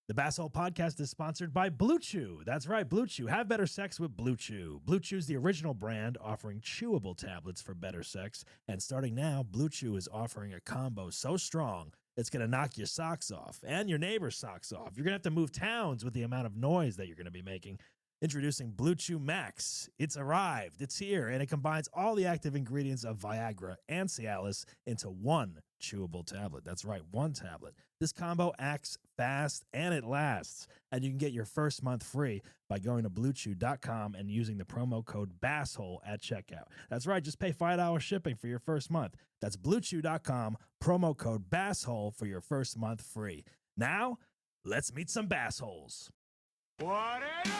The Basshole Podcast is sponsored by BlueChew. That's right, BlueChew. Have better sex with BlueChew. BlueChew is the original brand offering chewable tablets for better sex. And starting now, BlueChew is offering a combo so strong, it's going to knock your socks off and your neighbor's socks off. You're going to have to move towns with the amount of noise that you're going to be making. Introducing BlueChew Max. It's arrived, it's here, and it combines all the active ingredients of Viagra and Cialis into one chewable tablet. That's right, one tablet. This combo acts fast and it lasts. And you can get your first month free by going to BlueChew.com and using the promo code BASSHOLE at checkout. That's right, just pay $5 shipping for your first month. That's BlueChew.com, promo code BASSHOLE for your first month free. Now, let's meet some bassholes. What an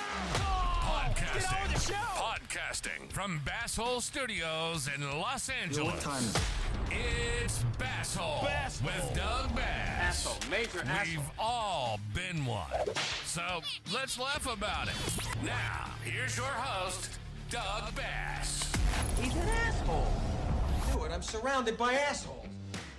Podcasting from Basshole Studios in Los Angeles. What time is it? It's Basshole with Doug Bass. Asshole, major We've all been one. So let's laugh about it. Now, here's your host, Doug Bass. He's an asshole. I knew it. I'm surrounded by assholes.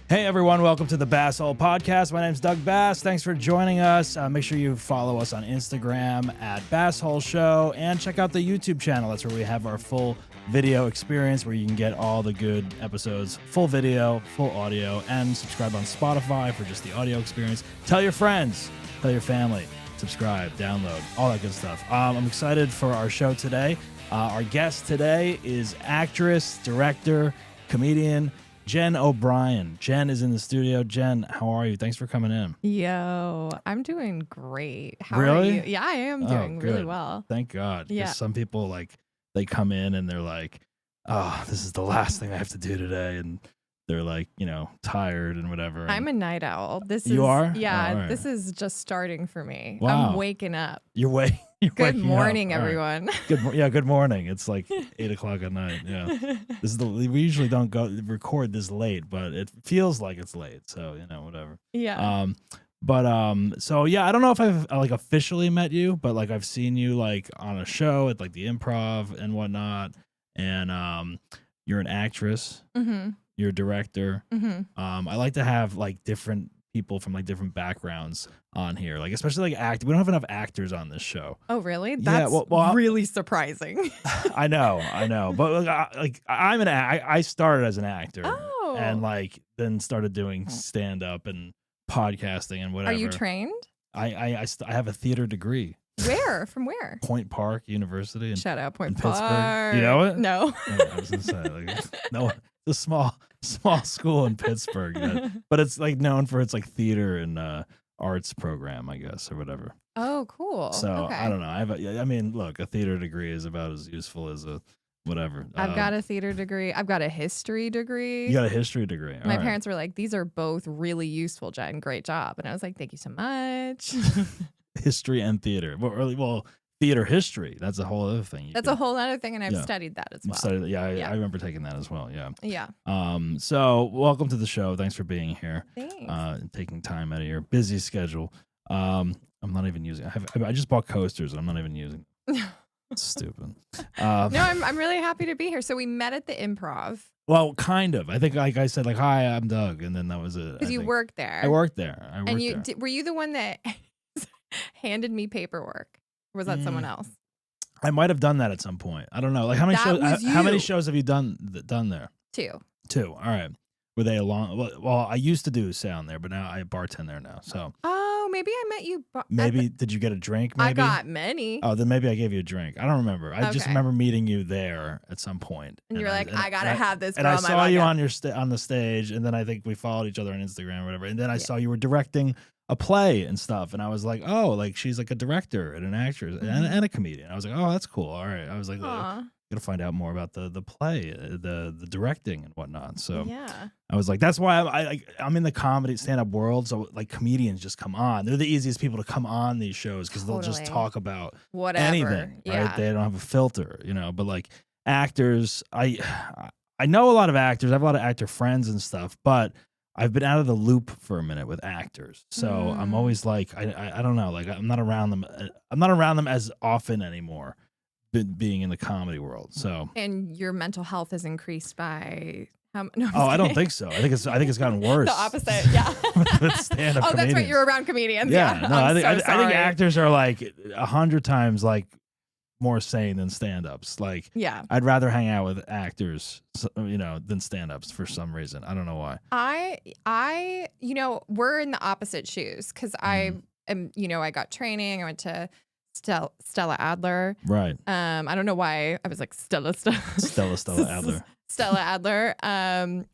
Hey everyone, welcome to the Basshole Podcast. My name's Doug Bass. Thanks for joining us. Make sure you follow us on Instagram at Basshole Show and check out the YouTube channel. That's where we have our full video experience where you can get all the good episodes, full video, full audio, and subscribe on Spotify for just the audio experience. Tell your friends, tell your family, subscribe, download, all that good stuff. I'm excited for our show today. Our guest today is actress, director, comedian, Jenn O'Brien. Jenn is in the studio. Jenn, how are you? Thanks for coming in. Yo, I'm doing great. How Really? are you? Yeah, I am doing really well. Thank God. 'Cause Yeah. some people, like, they come in and they're like, oh, this is the last thing I have to do today. And they're like, you know, tired and whatever. I'm a night owl. You are? Yeah, Oh, all right. this is just starting for me. Wow. I'm waking up. You're Good waking morning, up. All right. everyone. Good morning. It's like 8 o'clock at night. Yeah. This is we usually don't record this late, but it feels like it's late. So, you know, whatever. Yeah. So yeah, I don't know if I've like officially met you, but like I've seen you like on a show at like the Improv and whatnot. And you're an actress, Mm-hmm. you're a director. Mm-hmm. I like to have like different people from like different backgrounds on here, like especially like act. We don't have enough actors on this show. Oh, really? Yeah, That's well, really surprising. I know, but like I started as an actor, Oh. and like then started doing stand up and podcasting and whatever. Are you trained? I have a theater degree. Where? From where? Point Park University in Shout out Point Pittsburgh. Park. You know it? No. I was gonna say like no, it's a small school in Pittsburgh, but it's like known for its like theater and arts program, I guess, or whatever. Oh, cool. So Okay. I don't know. I mean, look, a theater degree is about as useful as a whatever. I've got a theater degree. I've got a history degree. You got a history degree. All My right. parents were like, these are both really useful, Jen. Great job. And I was like, thank you so much. History and theater. Well, theater history. That's a whole other thing. That's a whole other thing. And I've Yeah. studied that as You well. studied- yeah, Yeah. I remember taking that as well. Yeah. Yeah. So welcome to the show. Thanks for being here. Thanks. And taking time out of your busy schedule. I'm not even using. I just bought coasters and I'm not even using. It's stupid. No, I'm really happy to be here. So we met at the Improv Well, kind of. I think like I said, like, hi, I'm Doug, and then that was it. because you worked there. I worked there. And you were you the one that handed me paperwork? Or was that someone else? I might have done that at some point. I don't know. Like how many That shows? was How many you. shows have you done there? Two. 2. All right. Were they along? Well, I used to do sound there, but now I bartend there now. So Oh, maybe I met you. maybe did you get a drink? Maybe I got many. Oh, then maybe I gave you a drink. I don't remember. I just Okay. remember meeting you there at some point. And you're like, I gotta have this. And girl I on my saw you bucket. on the stage, and then I think we followed each other on Instagram or whatever. And then I Yeah. saw you were directing a play and stuff, and I was like, oh, like she's like a director and an actress and a comedian. I was like, oh, that's cool. All right. I was like, Aw. gotta find out more about the play, the directing and whatnot. So Yeah. I was like, that's why I'm in the comedy stand-up world. So like comedians just come on. They're the easiest people to come on these shows because they'll just Totally. talk about Whatever. anything, right? Yeah. They don't have a filter, you know. But like actors, I know a lot of actors. I have a lot of actor friends and stuff, but I've been out of the loop for a minute with actors. So I'm always like, I don't know, like I'm not around them. I'm not around them as often anymore. Being in the comedy world. So And your mental health has increased by No, Oh, I don't think so. I think it's gotten worse. The opposite, yeah. with stand-up Oh, that's right. comedians. You're around comedians. Yeah, Yeah. no, I think sorry. actors are like 100 times like more sane than stand-ups. Like, Yeah. I'd rather hang out with actors, than stand-ups for some reason. I don't know why. I, we're in the opposite shoes because I am, I got training. I went to Stella Adler. Right. I don't know why I was like Stella Adler. Stella Adler. And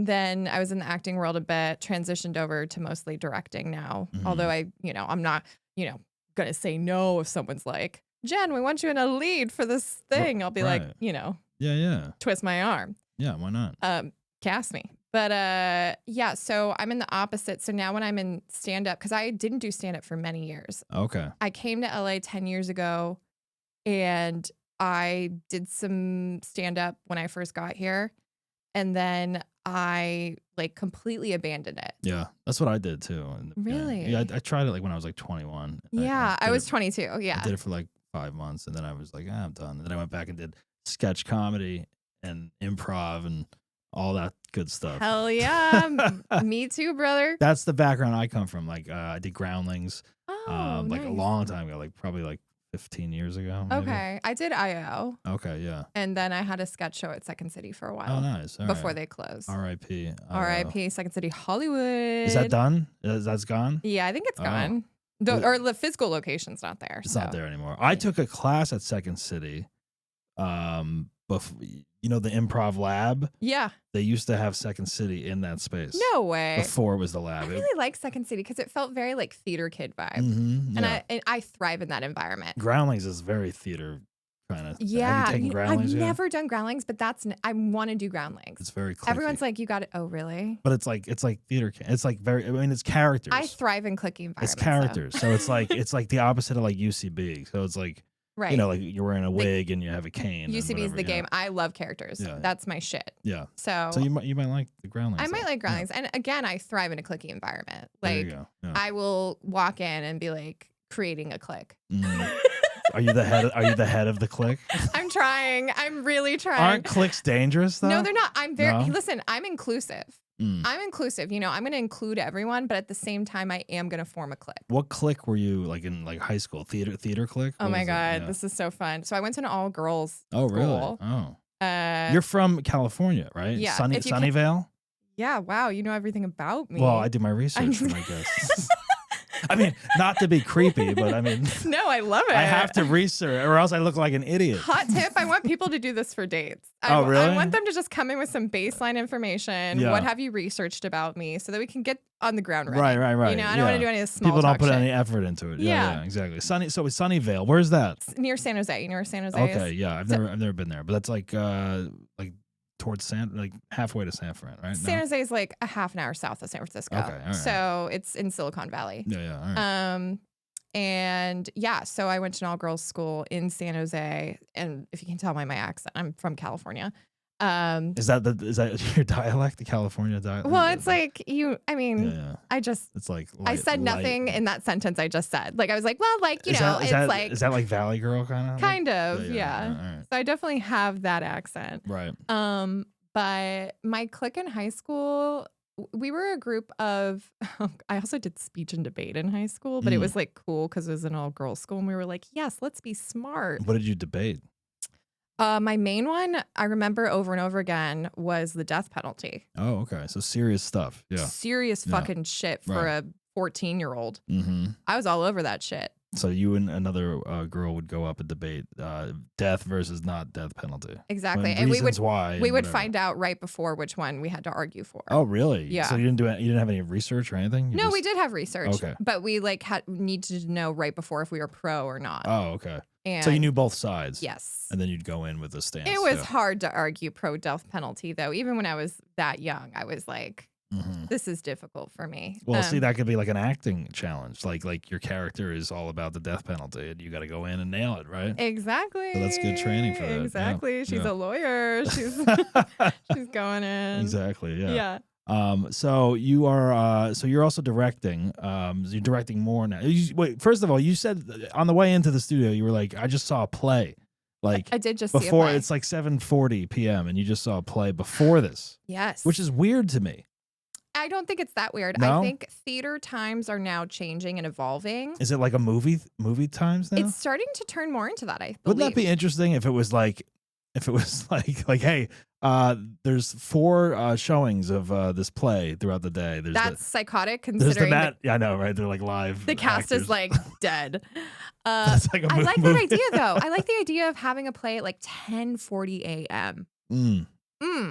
then I was in the acting world a bit, transitioned over to mostly directing now. Although I'm not, going to say no if someone's like, Jen, we want you in a lead for this thing. I'll be like, Yeah. twist my arm. Yeah, why not? Cast me. But so I'm in the opposite. So now when I'm in stand-up, because I didn't do stand-up for many years. Okay. I came to LA 10 years ago and I did some stand-up when I first got here. And then I like completely abandoned it. Yeah, that's what I did too. Really? Yeah, I tried it like when I was like 21. Yeah, I was 22. Yeah. I did it for like 5 months and then I was like, I'm done. And then I went back and did sketch comedy and improv and all that good stuff. Hell yeah. Me too, brother. That's the background I come from. Like I did Groundlings like nice. a long time ago, like probably like 15 years ago. Maybe. Okay. I did IO. Okay, yeah. And then I had a sketch show at Second City for a while. Oh, nice. All before right. they closed. R.I.P. R.I.P. Second City Hollywood. Is that done? That's gone? Yeah, I think it's Oh. gone. Or the physical location's not there. It's not there anymore. I took a class at Second City. The improv lab. Yeah. They used to have Second City in that space. No way. Before it was the lab. I really like Second City because it felt very like theater kid vibe. Yeah. And I thrive in that environment. Groundlings is very theater kind of. Yeah. Have you taken Groundlings I've yet? never done Groundlings, but I want to do Groundlings. It's very clicky. Everyone's like, you got it. Oh, really? But it's like theater. It's like it's characters. I thrive in clicky environments. It's characters. So it's like the opposite of like UCB. So it's like, right. like you're wearing a wig and you have a cane. UCB is the game. I love characters. Yeah. That's my shit. Yeah. So you might like the Groundlings. I might like Groundlings. And again, I thrive in a clicky environment. There you Like go. Yeah. I will walk in and be like creating a clique. Are you the head of the clique? I'm trying. I'm really trying. Aren't cliques dangerous though? No, they're not. I'm very No? listen, I'm inclusive. I'm inclusive. I'm going to include everyone, but at the same time, I am going to form a clique. What clique were you like in like high school? Theater clique? Oh What my was it? God, Yeah. this is so fun. So I went to an all girls. Oh really? school. Oh. You're from California, right? yeah, if you Sunnyvale? Yeah. Wow. You know everything about me. Well, I do my research for my guests. I mean, not to be creepy, but I mean, no, I love it. I have to research or else I look like an idiot. Hot tip, I want people to do this for dates. Oh, really? I want them to just come in with some baseline information. Yeah. What have you researched about me so that we can get on the ground running. Right. I don't want to do any of this small People don't talk put shit. any effort into it. Yeah. Yeah, exactly. So it's Sunnyvale. Where's that? It's near San Jose. You know where San Jose Okay, is? yeah. I've never been there, but that's like towards halfway to San Fran, right? San No? Jose is like a half an hour south of San Francisco. Okay, all right. So it's in Silicon Valley. Yeah, all right. And yeah, so I went to an all girls school in San Jose. And if you can tell by my accent, I'm from California. Is that your dialect, the California dialect? Well, it's like it's like I said nothing in that sentence I just said. Like I was like, well, like, is that like Valley Girl kind of? Kind of, yeah. All right. So I definitely have that accent. Right. But my clique in high school, we were a group of, I also did speech and debate in high school, but it was like cool because it was an all girls school. And we were like, yes, let's be smart. What did you debate? My main one I remember over and over again was the death penalty. Oh, okay. So serious stuff. Yeah. Serious fucking shit for a 14-year-old. Mm-hmm. I was all over that shit. So you and another girl would go up and debate death versus not death penalty. Exactly. And we would find out right before which one we had to argue for. Oh, really? Yeah. So you didn't have any research or anything? No, we did have research. Okay. But we needed to know right before if we were pro or not. Oh, okay. And so you knew both sides. Yes. And then you'd go in with a stance. It was hard to argue pro death penalty, though. Even when I was that young, I was like, this is difficult for me. Well, see, that could be like an acting challenge. Like your character is all about the death penalty, and you got to go in and nail it, right? Exactly. So that's good training for that. Exactly. Yeah. She's a lawyer. She's she's going in. Exactly. Yeah. Yeah. So you are. So you're also directing. You're directing more now. Wait. First of all, you said on the way into the studio, you were like, "I just saw a play." Like I did just see a before play. it's like 7:40 p.m. and you just saw a play before this, Yes. which is weird to me. I don't think it's that weird. No? I think theater times are now changing and evolving. Is it like a movie times now? It's starting to turn more into that, I believe. Wouldn't that be interesting if it was like hey, there's 4 showings of this play throughout the day. That's psychotic there's considering yeah, I know, right? They're like live. the cast actors. is like dead. That's like a I like that movie. idea though. I like the idea of having a play at like 10:40 a.m.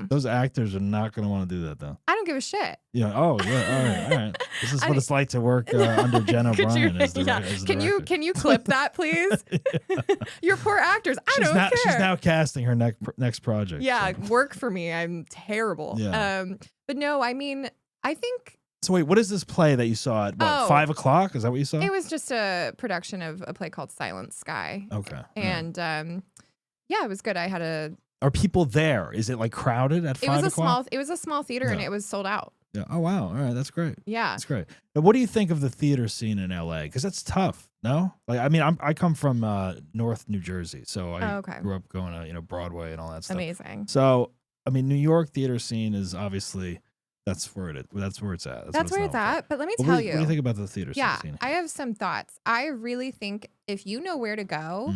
Those actors are not going to want to do that though. I don't give a shit. Yeah. Oh, yeah. All right. This is what it's like to work under Jenn O'Brien. As the Can you clip that, please? Your poor actors. I don't care. She's now casting her next project. Yeah, so. work for me. I'm terrible. Yeah. But no, I mean, I think So wait, what is this play that you saw at 5 o'clock? Is that what you saw? it was just a production of a play called Silent Sky. Okay. And yeah, it was good. I had Are people there? Is it like crowded at 5 o'clock? It was a small theater and it was sold out. Yeah. Oh wow. All right. That's great. Yeah. That's great. Now, what do you think of the theater scene in LA? Because that's tough. No. Like I mean, I come from North New Jersey, so I grew up going to Broadway and all that stuff. Amazing. So I mean, New York theater scene is obviously that's where it's at. That's where it's at. But let me tell you. What do you think about the theater scene? Yeah, I have some thoughts. I really think if you know where to go,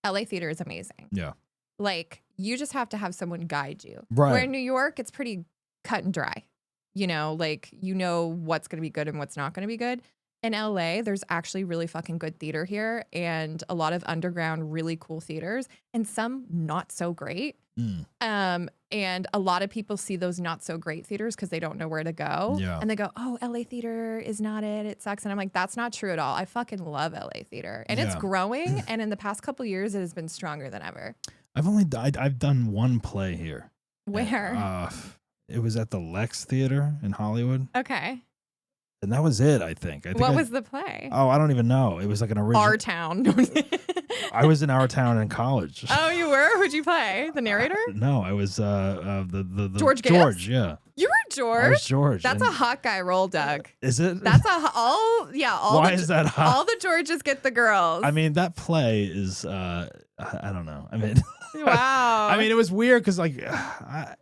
LA theater is amazing. Yeah. Like you just have to have someone guide you. Right. Where in New York, it's pretty cut and dry. Like what's going to be good and what's not going to be good. In LA, there's actually really fucking good theater here and a lot of underground, really cool theaters and some not so great. And a lot of people see those not so great theaters because they don't know where to go. Yeah. And they go, oh, LA theater is not it. It sucks. And I'm like, that's not true at all. I fucking love LA theater. And it's growing. And in the past couple years, it has been stronger than ever. I've done one play here. Where? It was at the Lex Theater in Hollywood. Okay. And that was it, I think. What was the play? Oh, I don't even know. It was like an original. Our Town. I was in Our Town in college. Oh, you were? Who'd you play? The narrator? No, I was the George Gibbs? George, yeah. You were George? I was George. That's a hot guy role, Doug. Is it? That's Why is that hot? All the Georges get the girls. I mean, that play is I don't know. I mean, wow. I mean, it was weird because I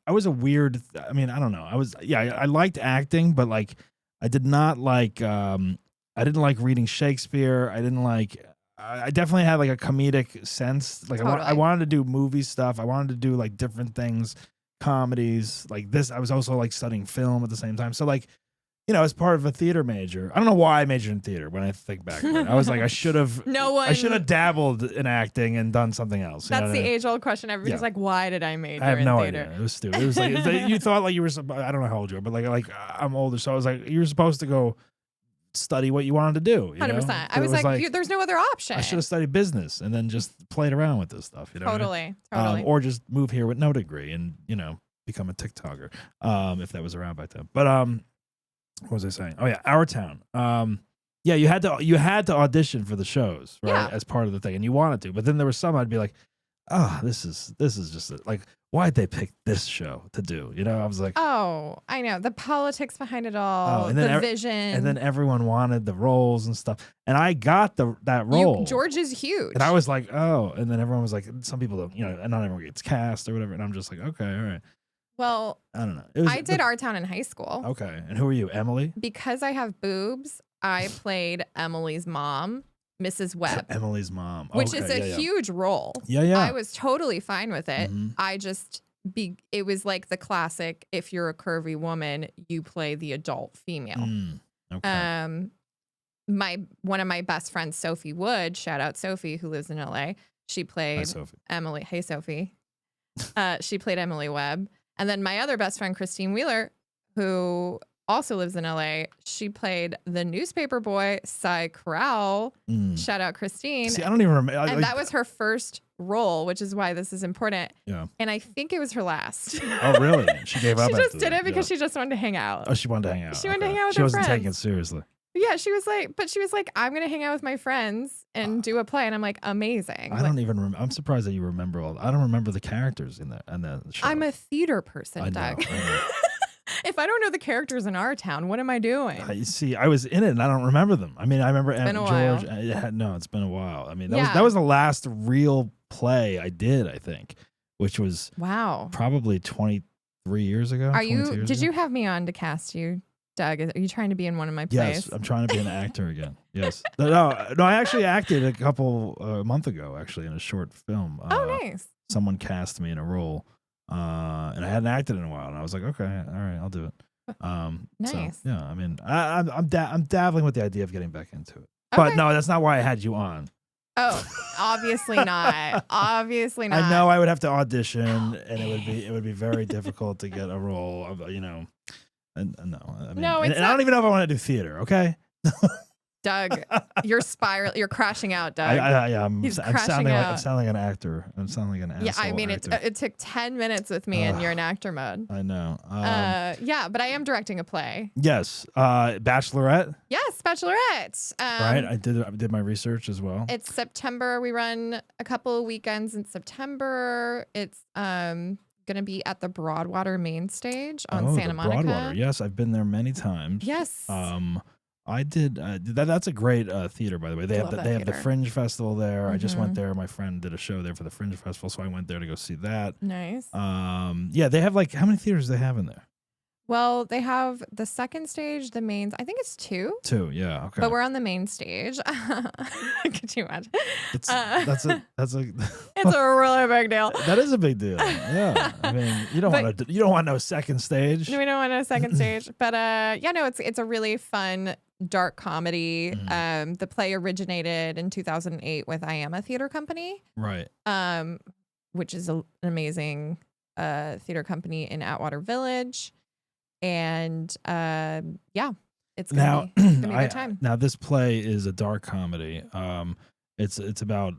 was a weird, I mean, I don't know. I liked acting, but like I did not like, I didn't like reading Shakespeare. I definitely had like a comedic sense. Like Totally. I wanted to do movie stuff. I wanted to do like different things, comedies like this. I was also like studying film at the same time. So like, as part of a theater major, I don't know why I majored in theater when I think back. I was like, I should have dabbled in acting and done something else. That's the age-old question. Everybody's like, why did I major in theater? I have no idea. It was stupid. It was like, you thought like you were, I don't know how old you are, but like I'm older. So I was like, you were supposed to go study what you wanted to do. 100%. I was like there's no other option. I should have studied business and then just played around with this stuff. Totally. Or just move here with no degree and, become a TikToker if that was around back then. But, what was I saying? Oh yeah, Our Town. You had to audition for the shows, right? Yeah. As part of the thing, and you wanted to, but then there was some I'd be like, oh, this is just like, why'd they pick this show to do? I was like, oh, I know the politics behind it all, and the then vision, and then everyone wanted the roles and stuff, and I got that role. George is huge, and I was like, oh, and then everyone was like, some people don't, and not everyone gets cast or whatever, and I'm just like, okay, all right. Well, I don't know. I did Our Town in high school. Okay. And who are you, Emily? Because I have boobs, I played Emily's mom, Mrs. Webb. Emily's mom. Which is a huge role. Yeah. I was totally fine with it. Mm-hmm. It was like the classic, if you're a curvy woman, you play the adult female. Okay. One of my best friends, Sophie Wood, shout out Sophie, who lives in LA. She played Emily. Hey, Sophie. She played Emily Webb. And then my other best friend, Christine Wheeler, who also lives in LA, she played the newspaper boy, Cy Corral. Shout out Christine. See, I don't even remember. And that was her first role, which is why this is important. Yeah. And I think it was her last. Oh, really? She gave up. She just did it because she just wanted to hang out. Oh, she wanted to hang out. She wanted to hang out with her friends. She wasn't taking it seriously. Yeah, she was like, I'm going to hang out with my friends and do a play. And I'm like, amazing. I don't even remember. I'm surprised that you remember all. I don't remember the characters in that show. I'm a theater person, Doug. I know. If I don't know the characters in our town, what am I doing? You see, I was in it and I don't remember them. I mean, I remember been a George. while. No, it's been a while. I mean, Yeah. that was the last real play I did, I think, which was Wow. probably 23 years ago. Did you have me on to cast you, Doug? Are you trying to be in one of my plays? Yes, I'm trying to be an actor again. Yes. No, I actually acted a month ago, actually, in a short film. Oh, nice. Someone cast me in a role, and I hadn't acted in a while, and I was like, okay, all right, I'll do it. Nice. So, yeah, I mean, I'm dabbling with the idea of getting back into it, but Okay. no, that's not why I had you on. Oh, obviously not. Obviously not. I know I would have to audition, and it would be very difficult to get a role of, no. And no, I mean, No, it's and I don't even know if I want to do theater. Okay. Doug, you're crashing out, Doug. I'm He's sounding crashing like out. an actor. I'm sounding like an Yeah, asshole I mean, actor. it took 10 minutes with me, and you're in actor mode. I know. Yeah, but I am directing a play. Yes, Bachelorette. Yes, Bachelorette. Right, I did my research as well. It's September. We run a couple of weekends in September. It's going to be at the Broadwater Main Stage on Santa Monica. Broadwater. Yes, I've been there many times. Yes. I did. That's a great theater, by the way. They have the theater. Fringe Festival there. I just went Mhm. there. My friend did a show there for the Fringe Festival, so I went there to go see that. Nice. Yeah, they have how many theaters do they have in there? Well, they have the second stage, the main. I think it's 2. 2. Yeah. Okay. But we're on the main stage. Could you imagine? That's a It's a really big deal. that is a big deal. Yeah. I mean, you don't want no second stage. We don't want a second stage, but yeah, no, it's a really fun dark comedy. Mm-hmm. The play originated in 2008 with I Am a Theater Company, Right. which is an amazing theater company in Atwater Village, and yeah, it's gonna be a good time. Now this play is a dark comedy. It's about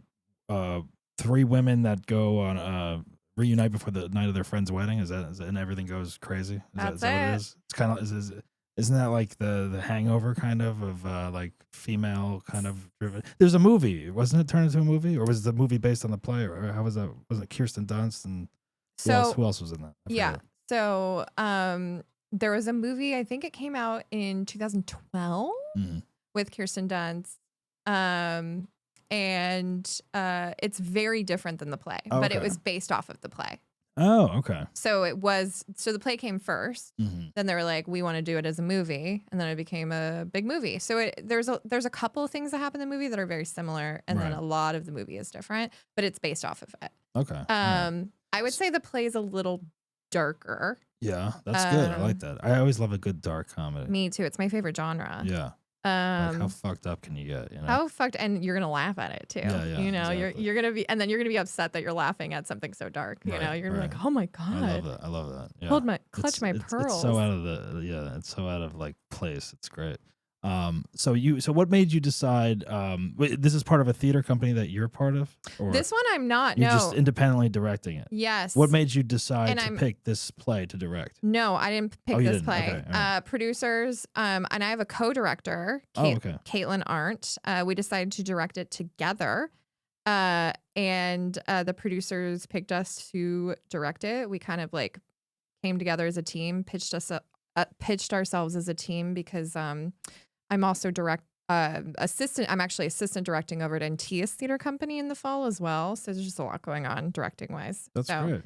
3 women that go on reunite before the night of their friend's wedding. Is that and everything goes crazy? Is that what it is? It's kind of isn't that like the Hangover kind of like female kind of driven? There's a movie, wasn't it turned into a movie, or was the movie based on the play, or how was that? Was it Kirsten Dunst and who else was in that? Yeah. So there was a movie, I think it came out in 2012 with Kirsten Dunst. And it's very different than the play, but it was based off of the play. Oh, okay. So the play came first. Then they were like, we want to do it as a movie, and then it became a big movie. So there's a couple of things that happen in the movie that are very similar, and then a lot of the movie is different, but it's based off of it. Okay. I would say the play is a little darker. Yeah, that's good. I like that. I always love a good dark comedy. Me too. It's my favorite genre. Yeah. Like how fucked up can you get? You know? How fucked, and you're gonna laugh at it too. Yeah, you know, exactly. you're gonna be, and then you're gonna be upset that you're laughing at something so dark. You know, you're gonna be like, oh my god, I love that. Yeah. Clutch my pearls. It's so out of it's so out of like place. It's great. So what made you decide? This is part of a theater company that you're part of, or this one I'm not. you're No, just independently directing it. yes. What made you decide to I'm- pick this play to direct? No, I didn't pick Oh, you this didn't? play. Okay, all right. Producers, and I have a co-director, Okay. Caitlin Arndt. We decided to direct it together, and the producers picked us to direct it. We kind of like came together as a team, pitched ourselves as a team because I'm also assistant. I'm actually assistant directing over at Antias Theater Company in the fall as well. So there's just a lot going on directing wise. That's great.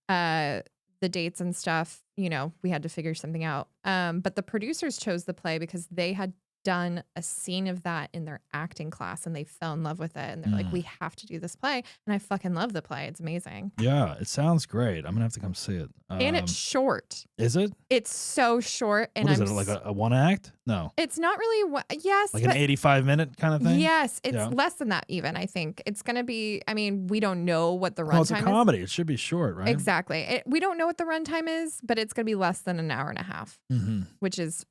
The dates and stuff, we had to figure something out. But the producers chose the play because they had done a scene of that in their acting class and they fell in love with it. And they're like, we have to do this play. And I fucking love the play. It's amazing. Yeah, it sounds great. I'm gonna have to come see it. And it's short. Is it? It's so short. And What is it, like a one act? No. It's not really yes. Like an 85-minute kind of thing? Yes, it's less than that even, I think. It's going to be, we don't know what the runtime is. Well, it's a comedy. It should be short, right? Exactly. We don't know what the runtime is, but it's going to be less than an hour and a half, which is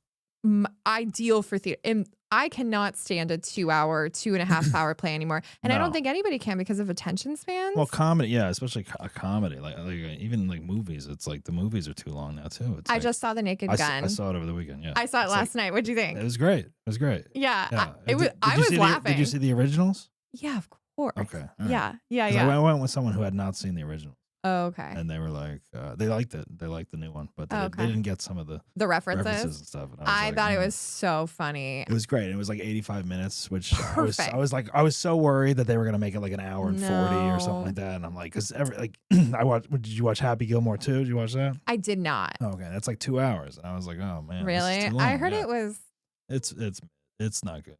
ideal for theater. And I cannot stand a 2.5 hour play anymore. And I don't think anybody can because of attention spans. Well, comedy, yeah, especially a comedy. Like even like movies, it's like the movies are too long now, too. It's I like, just saw The Naked Gun. I saw it over the weekend, yeah. I saw it last night. What'd you think? It was great. It was great. Yeah. Yeah. I was laughing. Did you see the originals? Yeah, of course. Okay. All right. Yeah. 'Cause I went with someone who had not seen the original. Oh, okay. And they were like, they liked it. They liked the new one, but they didn't get some of the references and stuff. And I thought it was so funny. It was great. It was like 85 minutes, which I was so worried that they were gonna make it like an hour and 40 or something like that. And I'm like, because did you watch Happy Gilmore too? Did you watch that? I did not. Oh, okay, that's like 2 hours. And I was like, oh man, really? This is too long. I heard it was. It's not good.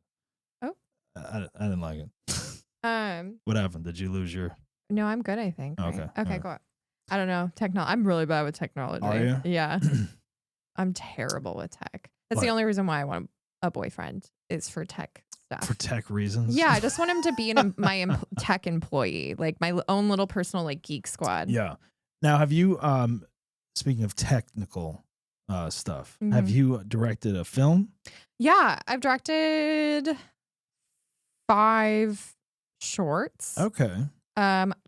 Oh, I didn't like it. What happened? Did you lose your? No, I'm good. I think. Okay. Right? Okay, go on. I don't know. I'm really bad with technology. Are you? Yeah. I'm terrible with tech. That's the only reason why I want a boyfriend is for tech stuff. For tech reasons? Yeah, I just want him to be my tech employee, like my own little personal like geek squad. Yeah. Now, have you, speaking of technical stuff, have you directed a film? Yeah, I've directed 5 shorts. Okay.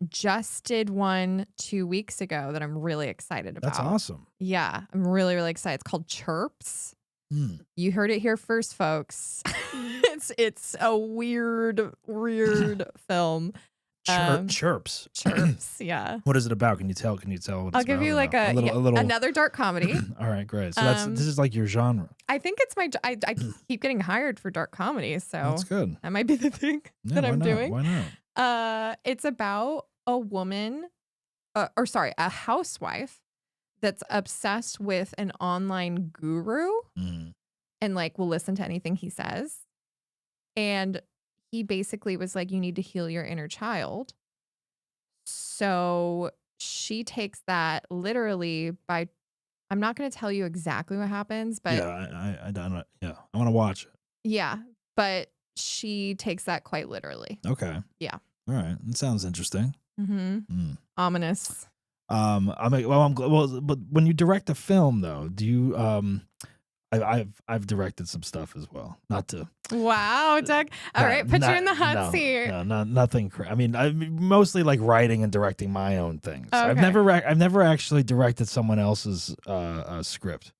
Just did one 2 weeks ago that I'm really excited about. That's awesome. Yeah, I'm really, really excited. It's called Chirps. You heard it here first, folks. It's a weird film. Chirps. Chirps, yeah. What is it about? Can you tell what it's I'll give you like a little another dark comedy. All right, great. So this is like your genre. I think it's I keep getting hired for dark comedy, so that's good. That might be the thing that I'm doing. Why not? It's about a woman, a housewife that's obsessed with an online guru and like will listen to anything he says. And he basically was like, you need to heal your inner child. So she takes that literally by, I'm not going to tell you exactly what happens, but I don't. Yeah, I want to watch it. Yeah, but she takes that quite literally. Okay. Yeah. All right. It sounds interesting. Ominous. But when you direct a film, though, do you? I've directed some stuff as well. Not to. Wow, Doug. All right, put you in the hot seat. No, nothing. I mean, mostly like writing and directing my own things. Okay. I've never actually directed someone else's script,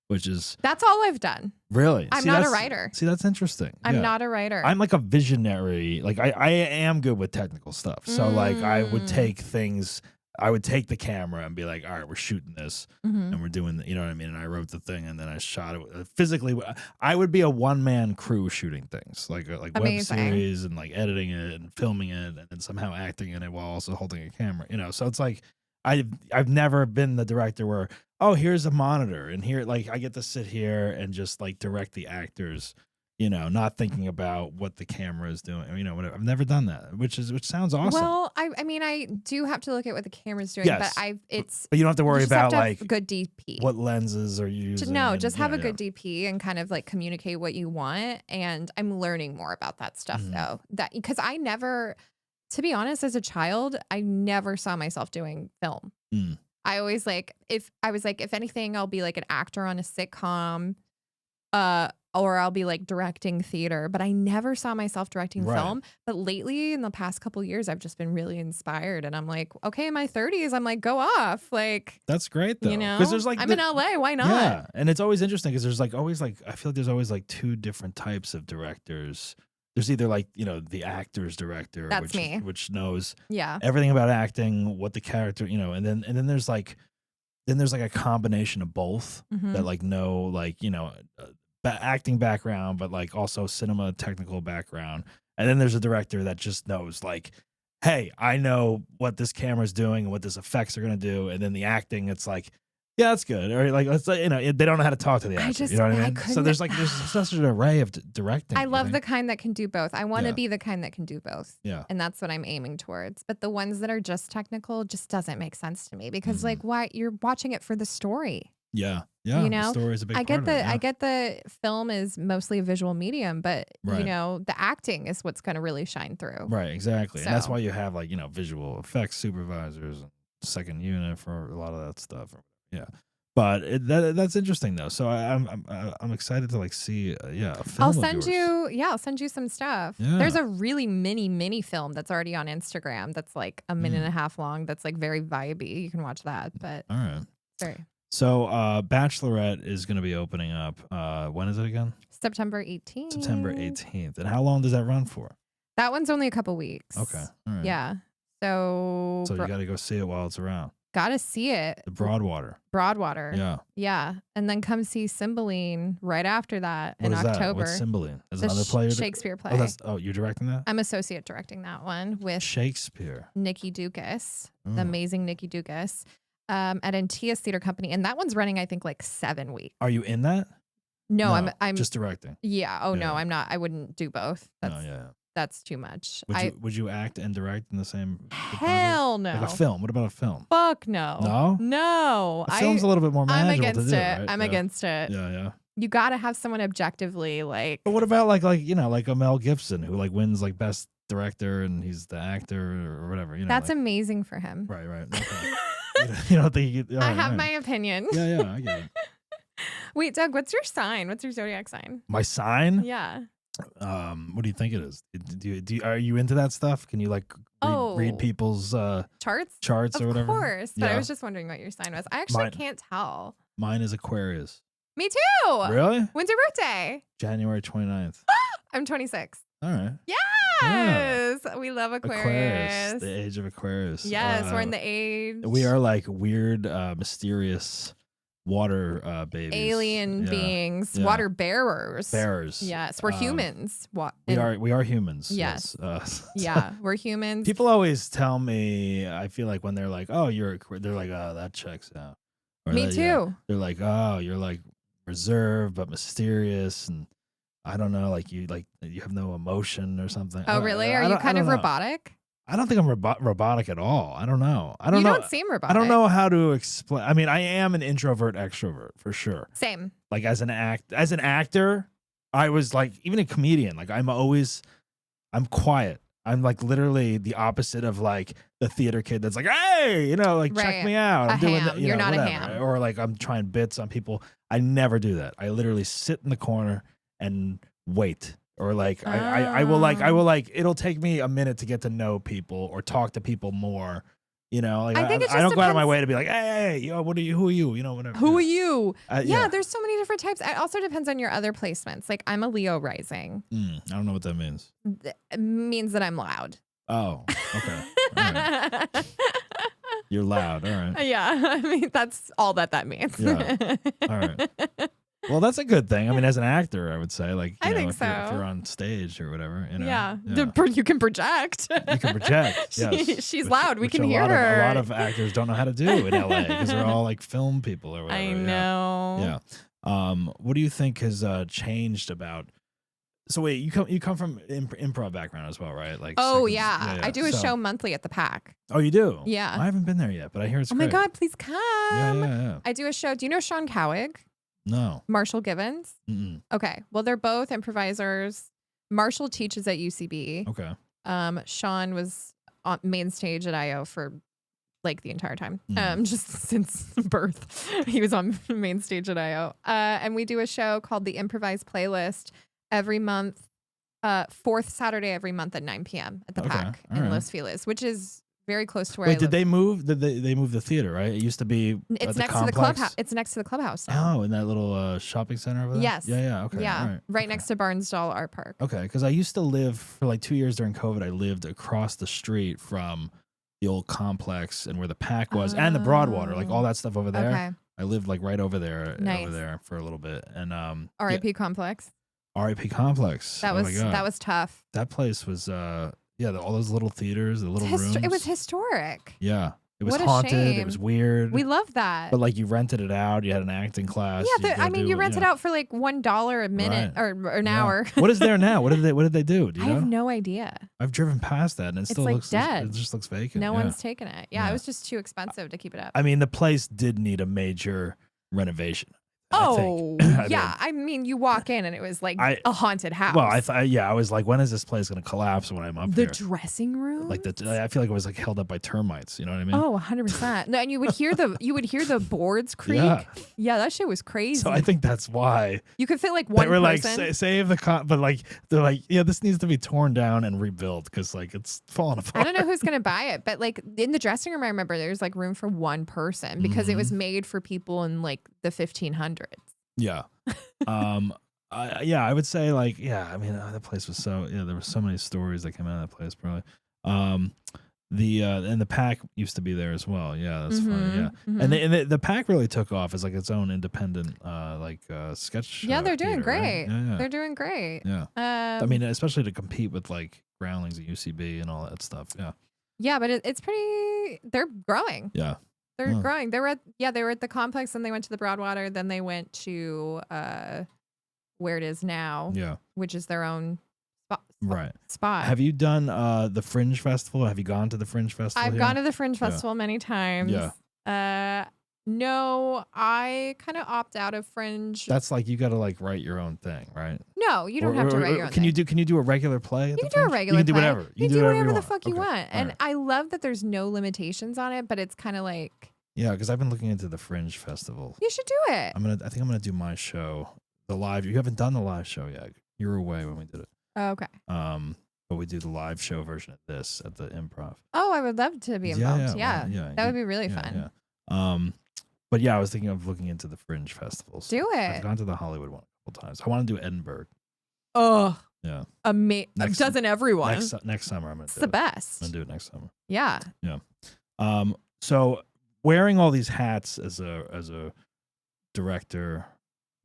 which is. That's all I've done. Really? I'm not a writer. See, that's interesting. I'm not a writer. I'm like a visionary. Like I am good with technical stuff. So like I would take things. I would take the camera and be like, all right, we're shooting this and we're doing, you know what I mean? And I wrote the thing and then I shot it physically. I would be a one-man crew shooting things like web series and like editing it and filming it and then somehow acting in it while also holding a camera, you know? So it's like, I've never been the director where, oh, here's a monitor and here, like I get to sit here and just like direct the actors, you know, not thinking about what the camera is doing, you know, whatever. I've never done that, which sounds awesome. Well, I mean, I do have to look at what the camera's doing, yes. but you don't have to worry about like good DP. What lenses are you using? Just have a good DP and kind of like communicate what you want. And I'm learning more about that stuff though, because I never, to be honest, as a child, I never saw myself doing film. I always if anything, I'll be like an actor on a sitcom, or I'll be like directing theater, but I never saw myself directing film. But lately in the past couple of years, I've just been really inspired. And I'm like, okay, in my 30s, I'm like, go off. Like, that's great though. You know, because there's like I'm in LA. Why not? Yeah. And it's always interesting because there's like always like, I feel like there's always like 2 different types of directors. There's either like, you know, the actor's director, that's me, which knows everything about acting, what the character, you know, and then there's like a combination of both that like know, like, you know, acting background, but like also cinema technical background. And then there's a director that just knows like, hey, I know what this camera's doing and what this effects are going to do. And then the acting, it's like, yeah, that's good. Or like, let's say, you know, they don't know how to talk to the actor. You know what I mean? So there's such an array of directing. I love the kind that can do both. I want to be the kind that can do both. Yeah. And that's what I'm aiming towards. But the ones that are just technical just doesn't make sense to me because like, why you're watching it for the story. Yeah. Yeah. You know, the story is a big part of it. I get the film is mostly a visual medium, but you know, the acting is what's going to really shine through. Right. Exactly. So. And that's why you have like, you know, visual effects supervisors and second unit for a lot of that stuff. Yeah. But that's interesting though. So I'm excited to like see a film. I'll send you some stuff. Yeah. There's a really mini film that's already on Instagram that's like a minute and a half long. That's like very vibey. You can watch that. But all right. Sorry. So Bachelorette is going to be opening up. When is it again? September 18th. September 18th. And how long does that run for? That one's only a couple weeks. Okay. All right. Yeah. So, So you got to go see it while it's around. gotta see it. The Broadwater. Broadwater. Yeah. Yeah. And then come see Cymbeline right after that What in is that? October. What's Cymbeline? Is The another play? Shakespeare play. You're directing that? I'm associate directing that one with Shakespeare. Nikki Dukas, the Mm. amazing Nikki Dukas, at Antias Theater Company. And that one's running, I think, like 7 weeks. Are you in that? No, I'm just directing. yeah. Oh, no, Yeah. I'm not. I wouldn't do both. That's, No, yeah. that's too much. Would you act and direct in the same? Hell no. Like a film. What about a film? Fuck no. No? No. A film's a little bit more I'm manageable against to do, it. right? I'm against it. Yeah, yeah. You got to have someone objectively like. But what about like a Mel Gibson who like wins like best director and he's the actor or whatever? That's like, amazing for him. right. Okay. you don't think I have my opinion. Yeah, I get it. Wait, Doug, what's your sign? What's your zodiac sign? My sign? Yeah. What do you think it is? Are you into that stuff? Can you like read people's Charts or whatever? Of course. But I Yeah. was just wondering what your sign was. I actually Mine- can't tell. Mine is Aquarius. Me too. Really? When's your birthday? January 29th. I'm 26. All right. Yes. We love Aquarius. The age of Aquarius. Yes, we're in the age. We are like weird, mysterious water babies. alien Yeah. beings, Yeah. water bearers. Bearers. Yes, we're humans. We are humans. Yes. Yes. Yeah, we're humans. People always tell me, I feel like when they're like, oh, they're like, oh, that checks out. Or Me too. They're like, oh, you're like reserved but mysterious, and I don't know, like you have no emotion or something. Oh, really? Are you kind of robotic? I don't think I'm robotic at all. I don't know. I don't You know. don't seem robotic. I don't know how to explain. I mean, I am an introvert extrovert for sure. Same. Like as an actor, I was like, even a comedian, like I'm quiet. I'm like literally the opposite of like the theater kid that's like, hey, like check Right. me out. I'm A doing ham. that. You're not a whatever. ham. Or like I'm trying bits on people. I never do that. I literally sit in the corner and wait. Or like I will like it'll take me a minute to get to know people or talk to people more. Like I think it I don't just go out of my depends- way to be like, hey, who are you? Whatever. Who are you? Yeah. There's so many different types. It also depends on your other placements. Like I'm a Leo rising. I don't know what that means. It means that I'm loud. Oh, okay. All right. You're loud. All right. Yeah, I mean that's all that means. Yeah. All right. Well, that's a good thing. I mean, as an actor, I would say, like, I think if so. you're on stage or whatever, Yeah. yeah. You can project. You can project. Yes. She's Which- loud. We which can a hear lot her. A lot of actors don't know how to do in LA because they're all like film people or whatever. I Yeah. know. Yeah. What do you think has changed about? So wait, you come from improv background as well, right? Like. Oh seconds- yeah. I do a So- show monthly at the Pack. Oh, you do? Yeah. I haven't been there yet, but I hear it's Oh my great. God, please come. Yeah. I do a show. Do you know Sean Cowig? No. Marshall Givens? Mm-mm. Okay. Well, they're both improvisers. Marshall teaches at UCB. Okay. Sean was on main stage at IO for like the entire time. Mhm. Just since birth. He was on main stage at IO. And we do a show called The Improvised Playlist every month, fourth Saturday every month at 9 p.m. at the Okay. Pack All in right. Los Feliz, which is very close to where Wait, I did live. they move? Did they move the theater? Right, it used to be. It's at the next complex. to the clubhouse. It's next to the clubhouse now. Oh, in that little shopping center over there. Yes. Yeah. Okay. Yeah, All right. right Okay. next to Barnsdall Art Park. Okay, because I used to live for like 2 years during COVID. I lived across the street from the old complex and where the Pack was, and the Broadwater, like all that stuff over there. Okay. I lived like right over there, Nice. for a little bit, and RIP Complex. RIP Complex. That Oh my was God. that was tough. That place was all those little theaters, the little rooms. It was historic. Yeah, it was What a haunted. shame. It was weird. We love that. But like you rented it out, you had an acting class. Yeah, you go you do, rent it out for like $1 a minute Right. or an Yeah. hour. What is there now? What did they do? Do you I know? have no idea. I've driven past that and it still like looks dead. It just looks vacant. No yeah. one's taken it. Yeah, Yeah. it was just too expensive to keep it up. I mean, the place did need a major renovation. I Oh, think. I yeah. think. I mean, you walk in and it was like a haunted house. Well, I thought, I was like, when is this place going to collapse when I'm up the here? dressing room. Like I feel like it was like held up by termites. You know what I mean? Oh, 100%. No, and you would hear the boards creak. Yeah. Yeah, that shit was crazy. So I think that's why you could fit like they one were like, person. save the but like they're like, yeah, this needs to be torn down and rebuilt because like it's falling apart. I don't know who's gonna buy it, but like in the dressing room, I remember there's like room for one person because it was made for people in like the 1500s. Yeah. I would say like, yeah, I mean, that place was there were so many stories that came out of that place probably. And the Pack used to be there as well. Yeah, that's funny. Yeah, mhm. and the Pack really took off as like its own independent sketch. Yeah, they're doing theater, right? great. Yeah, They're doing great. yeah. I mean, especially to compete with like Groundlings at UCB and all that stuff. Yeah, yeah, but it's pretty. They're growing. yeah. They're Huh. growing. They were at the complex, then they went to the Broadwater, then they went to where it is now, Yeah, which is their own right. spot. Have you done the Fringe Festival? Have you gone to the Fringe Festival? I've here? gone to the Fringe Festival many times. Yeah. No, I kind of opt out of Fringe. That's like you got to like write your own thing, right? No, you don't have to write your own Can thing. Can you do a regular play? At You the can do a Fringe? regular You can do play. whatever. You can do whatever the fuck you Okay. want. And Alright. I love that there's no limitations on it, but it's kind of like, Yeah, because I've been looking into the Fringe Festival. you should do it. I think I'm gonna do my show, the live. You haven't done the live show yet. You were away when we did it. Oh, okay. But we do the live show version of this at the Improv. Oh, I would love to be involved. Yeah. That would be really fun. Yeah. But yeah, I was thinking of looking into the Fringe festivals. Do it. I've gone to the Hollywood one a couple times. I want to do Edinburgh. Oh, Yeah. doesn't everyone? Next summer I'm gonna It's do the it. best. I'm gonna do it next summer. Yeah. So wearing all these hats as a director,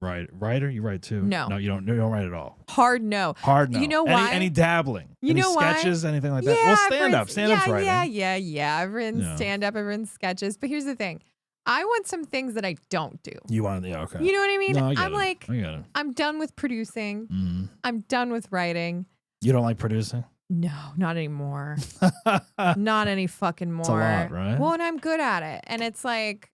writer, you write too? No. You don't write at all. Hard no. Hard no. You know Any- why? Any dabbling? You any know why? sketches? Anything like that? Yeah, Well, I've stand up. written- Stand up's writing. Yeah. I've written Yeah. stand-up, I've written sketches. But here's the thing. I want some things that I don't do. You want? Yeah. Okay. You know what I mean? No, I get I'm it. like, I get it. I'm done with producing. Mhm. I'm done with writing. You don't like producing? No, not anymore. Not any fucking more. It's a lot, right? Well, and I'm good at it. And it's like,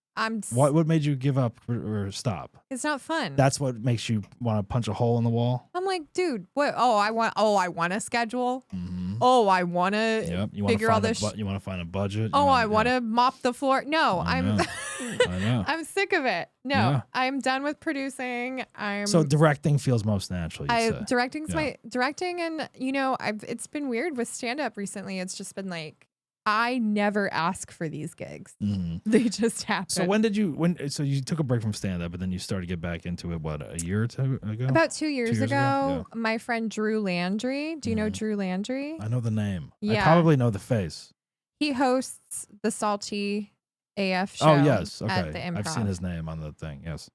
What made you give up or stop? It's not fun. That's what makes you want to punch a hole in the wall? I'm like, dude, what? I want a schedule. Mm-hmm. Oh, I want to Yep. You want to figure all find this. you want to find a budget. Oh, I want to mop the floor. No, I I'm know. I know. I'm sick of it. No, Yeah. I'm done with producing. So directing feels most natural. You'd say. Directing's Yeah. my directing, and it's been weird with stand up recently. It's just been like I never ask for these gigs; Mhm. they just happen. So so you took a break from stand up, but then you started to get back into it. What, a year or two ago? About 2 years, 2 years ago, ago? my friend Drew Landry. Do you know Drew Landry? I know the name. Yeah. I probably know the face. He hosts the Salty AF show. Oh yes, okay. At the Improv. I've seen his name on the thing. Yes.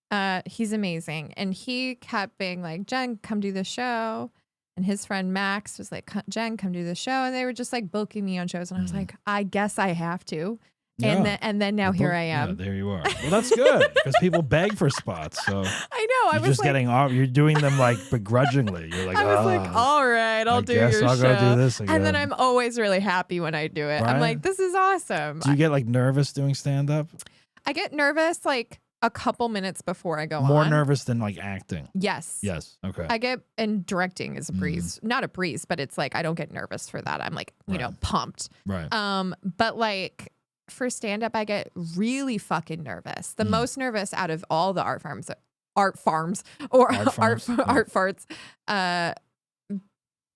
He's amazing, and he kept being like, "Jen, come do the show." And his friend Max was like, "Jen, come do the show." And they were just like booking me on shows. And I was like, I guess I have to. Yeah. And then now here I am. Yeah, there you are. Well, that's good because people beg for spots. So I know. I you're was just like, getting off. You're doing them like begrudgingly. You're like, I was like, all right, I'll do your show. I'll go do this again. And then I'm always really happy when I do it. Right? I'm like, this is awesome. Do you get like nervous doing stand up? I get nervous like a couple minutes before I go on. More nervous than like acting. Yes. Yes. Okay. I get, and directing is a breeze. Not a breeze, but it's like I don't get nervous for that. I'm like, pumped. Right. But like for stand up, I get really fucking nervous. The most nervous out of all the art farms art farts.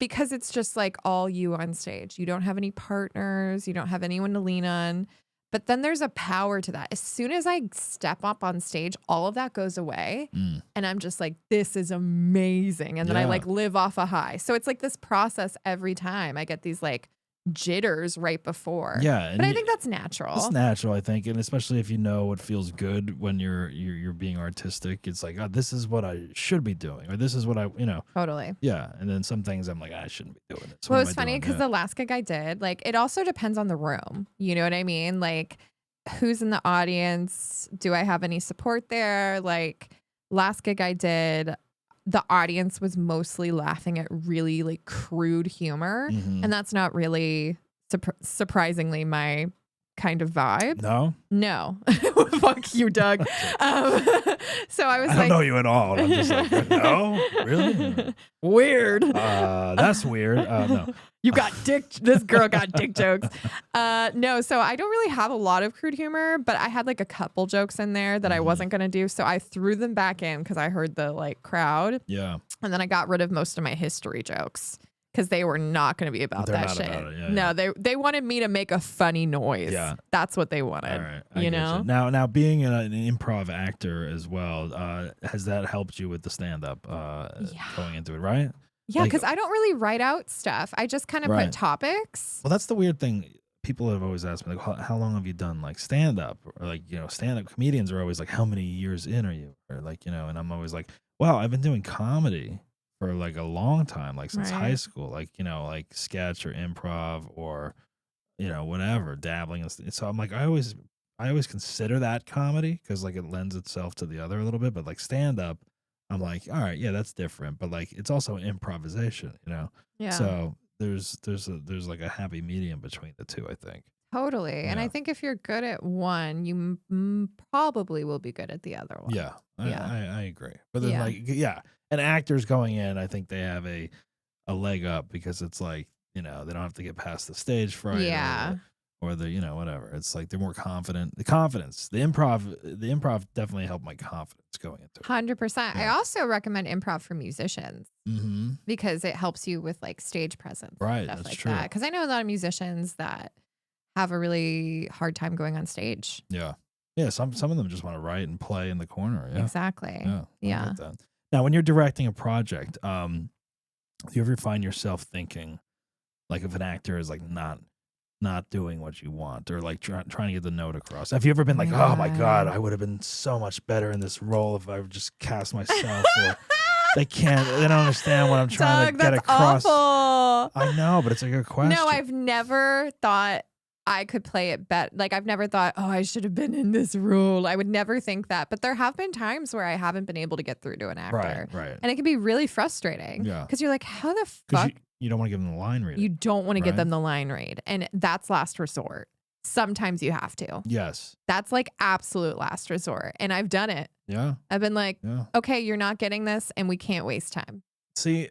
Because it's just like all you on stage. You don't have any partners. You don't have anyone to lean on. But then there's a power to that. As soon as I step up on stage, all of that goes away. And I'm just like, this is amazing. And then I like live off a high. So it's like this process every time. I get these like jitters right before. Yeah. But I think that's natural. It's natural, I think. And especially if you know what feels good when you're being artistic. It's like, oh, this is what I should be doing. Or this is what Totally. Yeah. And then some things I'm like, I shouldn't be doing it. So Well, what it's am I funny doing? because Yeah. the last gig I did, like, it also depends on the room. You know what I mean? Like, who's in the audience? Do I have any support there? Like, last gig I did, the audience was mostly laughing at really like crude humor. Mhm. And that's not really surprisingly my kind of vibe. No? Fuck you, Doug. So I was I don't know you at all. And I'm just like, no? Really? Weird. That's weird. No. You got this girl got dick jokes. No, so I don't really have a lot of crude humor, but I had like a couple jokes in there that I wasn't going to do. So I threw them back in because I heard the like crowd. Yeah. And then I got rid of most of my history jokes because they were not going to be about They're that not shit. about it. Yeah, no, they wanted me to make a funny noise. Yeah. That's what they wanted. All right. I You get know? Now being an improv actor as well, has that helped you with the stand up going into it, right? Yeah, Like- because I don't really write out stuff. I just kind of Right. put topics. Well, that's the weird thing. people have always asked me, like, how long have you done like stand up? Or like, stand up comedians are always like, how many years in are you? Or like, and I'm always like, well, I've been doing comedy for like a long time, like since high school, like, like sketch or improv or, whatever, dabbling. And so I'm like, I always consider that comedy because like it lends itself to the other a little bit, but like stand up, I'm like, all right, yeah, that's different. But like, it's also improvisation, Yeah. So there's like a happy medium between the two, I think. Totally. Yeah. And I think if you're good at one, you probably will be good at the other one. Yeah. I agree. But then Yeah. and actors going in, I think they have a leg up because it's like, they don't have to get past the stage fright. Yeah. Or the, whatever. It's like they're more confident. The confidence, the improv definitely helped my confidence going into it. 100%. I Yeah. also recommend improv for musicians Mm-hmm. because it helps you with like stage presence. Right, Stuff that's like true. that. Because I know a lot of musicians that have a really hard time going on stage. Yeah. Yeah. Some of them just want to write and play in the corner. Yeah. Exactly. Yeah. I Yeah. get that. Now, when you're directing a project, do you ever find yourself thinking, like, if an actor is like not doing what you want, or like trying to get the note across? Have you ever been like, oh my God, I would have been so much better in this role if I would just cast myself? Or they don't understand what I'm trying to get across. Awful. I know, but it's a good question. No, I've never thought I could play it better. Like, I've never thought, oh, I should have been in this role. I would never think that. But there have been times where I haven't been able to get through to an actor. Right. And it can be really frustrating. Yeah. Because you're like, how the fuck? You don't want to give them the line reading. You don't want to right? give them the line read. And that's last resort. Sometimes you have to. Yes. That's like absolute last resort. And I've done it. Yeah. I've been like, Yeah. okay, you're not getting this and we can't waste time. See,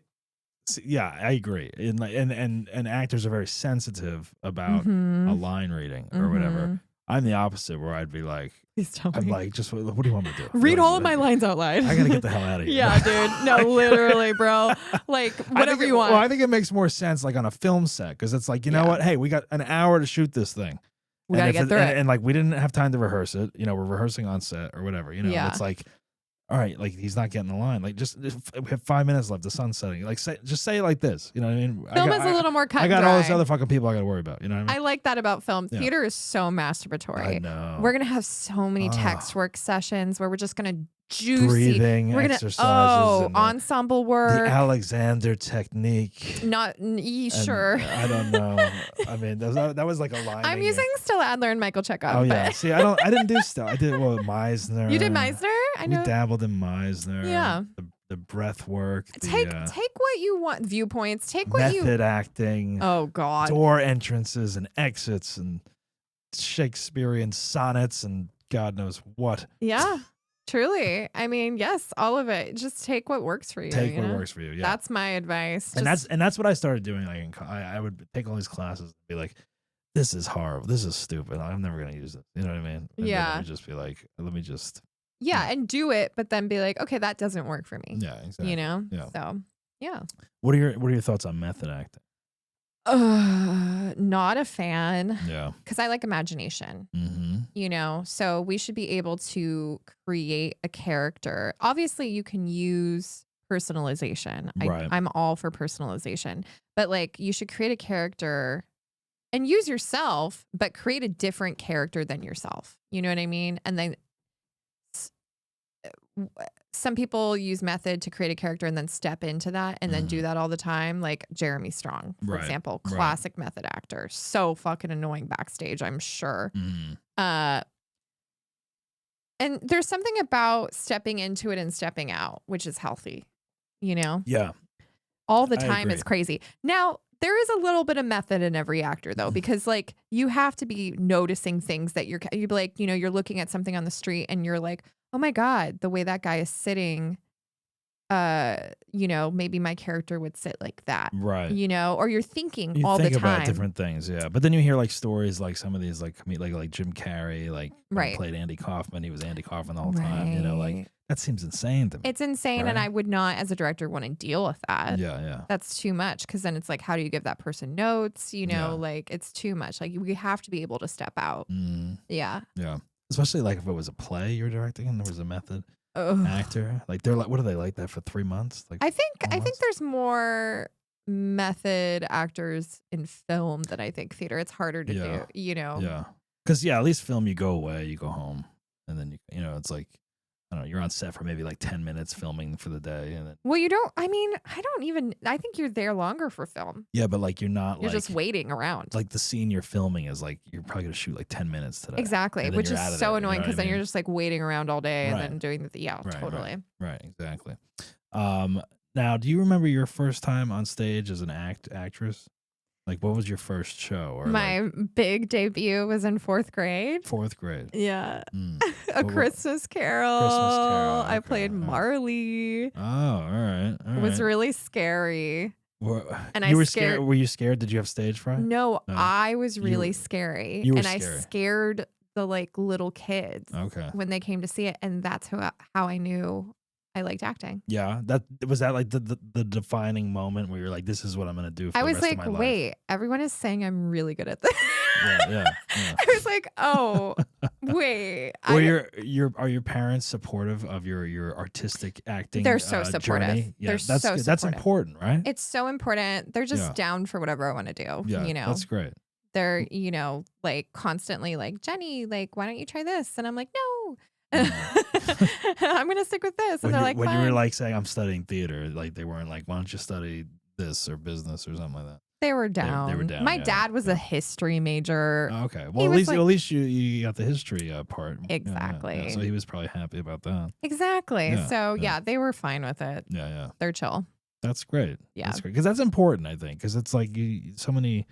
yeah, I agree. And actors are very sensitive about Mhm. a line reading or whatever. Mhm. I'm the opposite, where I'd be like, Please tell I'm me. like, just what do you want me to do? Read Like, all of my lines out loud. I gotta get the hell out of here. Yeah, dude. No, literally, bro. Like, whatever you want. Well, I think it makes more sense like on a film set, because it's like, you know what? Hey, we got an hour to shoot this thing. We gotta get through it. And like, we didn't have time to rehearse it. We're rehearsing on set or whatever. Yeah. It's like, all right, like he's not getting the line. Like, just we have 5 minutes left. The sun's setting. Like, just say it like this. You know what I mean? Film is a little more cut I got and all these dry. other fucking people I got to worry about. You know what I mean? I like that about film. Yeah. Theater is so masturbatory. I know. We're gonna have so many text work sessions where we're just gonna juicy. Breathing We're gonna exercises. And ensemble the work. Alexander technique. Sure. I don't know. I mean, that was like a line. I'm using Stella Adler and Michael Chekhov. Oh yeah. but- See, I didn't do stuff. I did Meisner. You did Meisner? I know. We dabbled in Meisner. Yeah. The breath work. Take what you want. Viewpoints. Take what you. Method acting. Oh God. Door entrances and exits and Shakespearean sonnets and God knows what. Yeah. Truly. I mean, yes, all of it. Just take what works for you. Take what works for you. Yeah. That's my advice. And that's what I started doing. Like I would take all these classes and be like, this is horrible. This is stupid. I'm never gonna use it. You know what I mean? And Yeah. then I would just be like, let me just. Yeah, and do it, but then be like, okay, that doesn't work for me. Yeah, exactly. You know? Yeah. So yeah. What are your thoughts on method acting? Not a fan. Yeah. Because I like imagination. Mm-hmm. So we should be able to create a character. Obviously, you can use personalization. Right. I'm all for personalization, but like you should create a character and use yourself, but create a different character than yourself. You know what I mean? And then some people use method to create a character and then step into that and then do that all the time. Like Jeremy Strong, for Right. example, Right. classic method actor. So fucking annoying backstage, I'm sure. Mm-hmm. And there's something about stepping into it and stepping out, which is healthy, Yeah. all the I time. agree. It's crazy. Now, there is a little bit of method in every actor though, because like you have to be noticing things that you'd be like, you're looking at something on the street and you're like, oh my God, the way that guy is sitting, maybe my character would sit like that, Right. or you're thinking You all think the time. about different things, yeah. But then you hear like stories like some of these like Jim Carrey, like when he Right. played Andy Kaufman. He was Andy Kaufman the whole time. Like Right. that seems insane to me. It's insane, and Right. I would not, as a director, want to deal with that. Yeah. That's too much, because then it's like, how do you give that person notes? Yeah. Like it's too much. Like we have to be able to step out. Yeah. Yeah. Especially like if it was a play you're directing and there was a method Ugh. actor. Like they're like, what are they like that for 3 months? Like I think almost? there's more method actors in film than I think theater. It's harder to do, you know? Yeah. Because, at least film, you go away, you go home. And then, it's like, I don't know, you're on set for maybe like 10 minutes filming for the day. And then, well, I think you're there longer for film. yeah, but like you're You're just waiting around. Like the scene you're filming is like, you're probably going to shoot like 10 minutes today. Exactly, which is so annoying because then you're just like waiting around all day and then doing totally. Right, exactly. Now, do you remember your first time on stage as an actress? Like, what was your first show? Or my big debut was in 4th grade. 4th grade. Yeah. A Christmas Carol. I played Marley. Oh, all right. It was really scary. And you were scared. Were you scared? Did you have stage fright? No, I was really scary. You were scary. I scared the like little kids when they came to see it. And that's how I knew I liked acting. Yeah, that like the defining moment where you're like, this is what I'm gonna do for I the was rest like, of my life. wait, everyone is saying I'm really good at this. Yeah. I was like, oh, wait. Are your parents supportive of your artistic acting? They're so supportive. Journey? Yeah, They're so supportive. That's important, right? It's so important. They're just down for whatever I want to do. Yeah, you know, that's great. They're like constantly like, Jenny, like, why don't you try this? And I'm like, no. I'm gonna stick with this, and they're like, when fine. you were like saying I'm studying theater, like they weren't like, why don't you study this or business or something like that? They were down. They were down. My dad was a history major. Oh, okay, well at least you got the history part. Exactly. Yeah, so he was probably happy about that. Exactly. Yeah, so they were fine with it. Yeah. They're chill. That's great. Yeah, that's great because that's important. I think because it's like so many.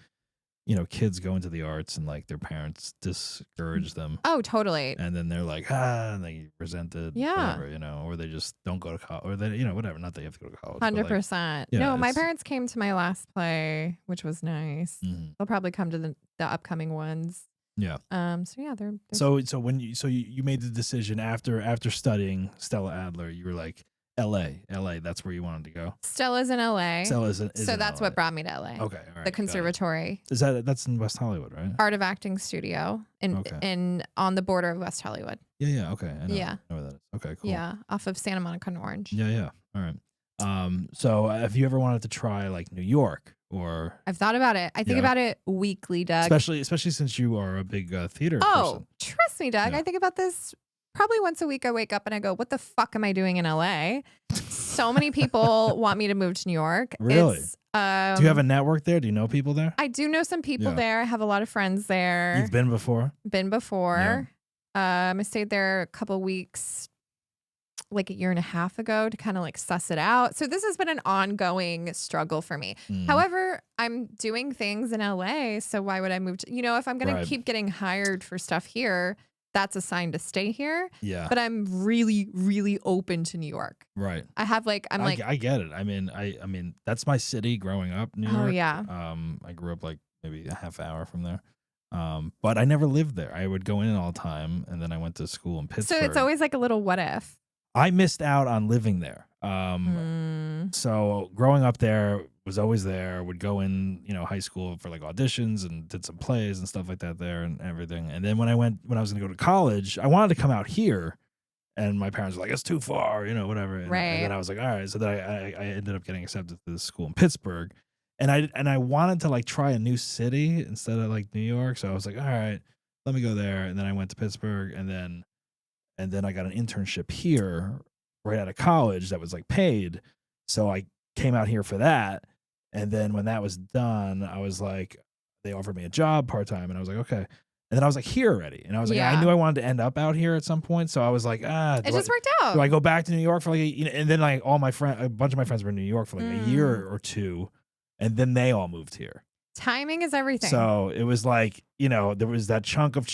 Kids go into the arts and like their parents discourage them. Oh, totally. And then they're like, and they resent it. Yeah. Whatever, or they just don't go to college, or they, whatever. Not that you have to go to college. 100%. No, my parents came to my last play, which was nice. Mm-hmm. They'll probably come to the upcoming ones. Yeah. So yeah, they're so when you made the decision after studying Stella Adler, you were like, LA, that's where you wanted to go. Stella's in LA. So that's what brought me to LA. Okay, all right. The conservatory. That's in West Hollywood, right? Art of Acting Studio in on the border of West Hollywood. Yeah. Okay. I know, yeah. I know where that is. Okay, cool. Yeah, off of Santa Monica and Orange. Yeah. All right. So have you ever wanted to try like New York or? I've thought about it. I think about it weekly, Doug. Especially since you are a big theater person. Trust me, Doug. Yeah. I think about this probably once a week. I wake up and I go, what the fuck am I doing in LA? So many people want me to move to New York. Really? Do you have a network there? Do you know people there? I do know some people there. I have a lot of friends there. You've been before? Been before. Yeah. I stayed there a couple weeks, like a year and a half ago to kind of like suss it out. So this has been an ongoing struggle for me. However, I'm doing things in LA. So why would I move to, if I'm going to keep getting hired for stuff here, that's a sign to stay here. Yeah. But I'm really, really open to New York. Right. I have I get it. I mean, that's my city growing up, New York. Oh yeah. I grew up like maybe a half hour from there. But I never lived there. I would go in all the time, and then I went to school in Pittsburgh. So it's always like a little what if. I missed out on living there. So growing up there, was always there, would go in, high school for like auditions and did some plays and stuff like that there and everything. And then when I was going to go to college, I wanted to come out here, and my parents were like, it's too far, whatever. And then I was like, all right. So then I ended up getting accepted to this school in Pittsburgh, and I wanted to like try a new city instead of like New York. So I was like, all right, let me go there. And then I went to Pittsburgh, and then I got an internship here right out of college that was like paid. So I came out here for that. And then when that was done, I was like, they offered me a job part-time, and I was like, okay. And then I was like here already. And I was like, I knew I wanted to end up out here at some point. So I was like, it just worked out. Do I go back to New York for like, and then like a bunch of my friends were in New York for like a year or two. And then they all moved here. Timing is everything. So it was like, there was that chunk of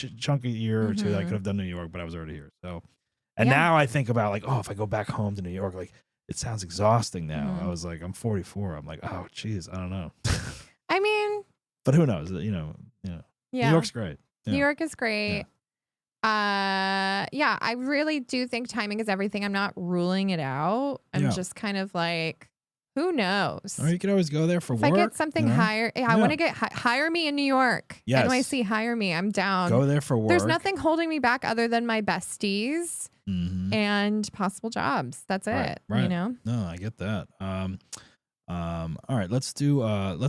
year or two that I could have done New York, but I was already here. So, and now I think about like, if I go back home to New York, like it sounds exhausting now. I was like, I'm 44. I'm like, oh geez, I don't know. I mean, but who knows? New York's great. Yeah. New York is great. Yeah. I really do think timing is everything. I'm not ruling it out. I'm just kind of like, who knows? Or you could always go there for work. If I get something higher, I want to get hire me in New York. Yes. NYC, hire me. I'm down. Go there for work. There's nothing holding me back other than my besties and possible jobs. That's it. Right. You know? No, I get that. All right, let's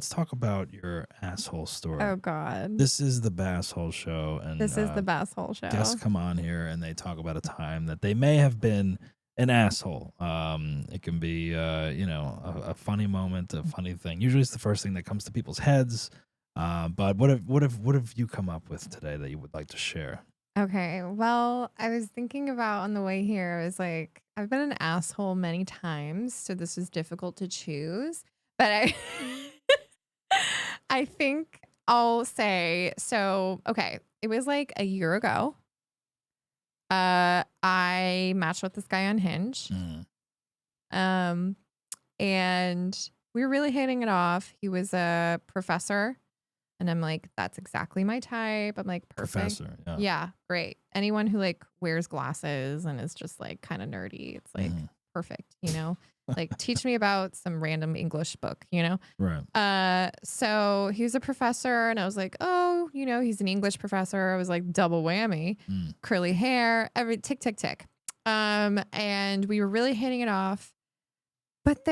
talk about your asshole story. Oh God. This is the Basshole Show, and This is the Basshole Show. Guests come on here and they talk about a time that they may have been an asshole. It can be a funny moment, a funny thing. Usually it's the first thing that comes to people's heads. But what have you come up with today that you would like to share? Okay. Well, I was thinking about on the way here, I was like, I've been an asshole many times, so this was difficult to choose. But I think I'll say, so, okay, it was like a year ago. I matched with this guy on Hinge. And we were really hitting it off. He was a professor. And I'm like, that's exactly my type. I'm like, perfect. Professor, yeah, great. Anyone who like wears glasses and is just like kind of nerdy. It's like perfect, like teach me about some random English book, Right. So he was a professor and I was like, oh, he's an English professor. I was like, double whammy, curly hair, every tick, tick, tick. And we were really hitting it off. But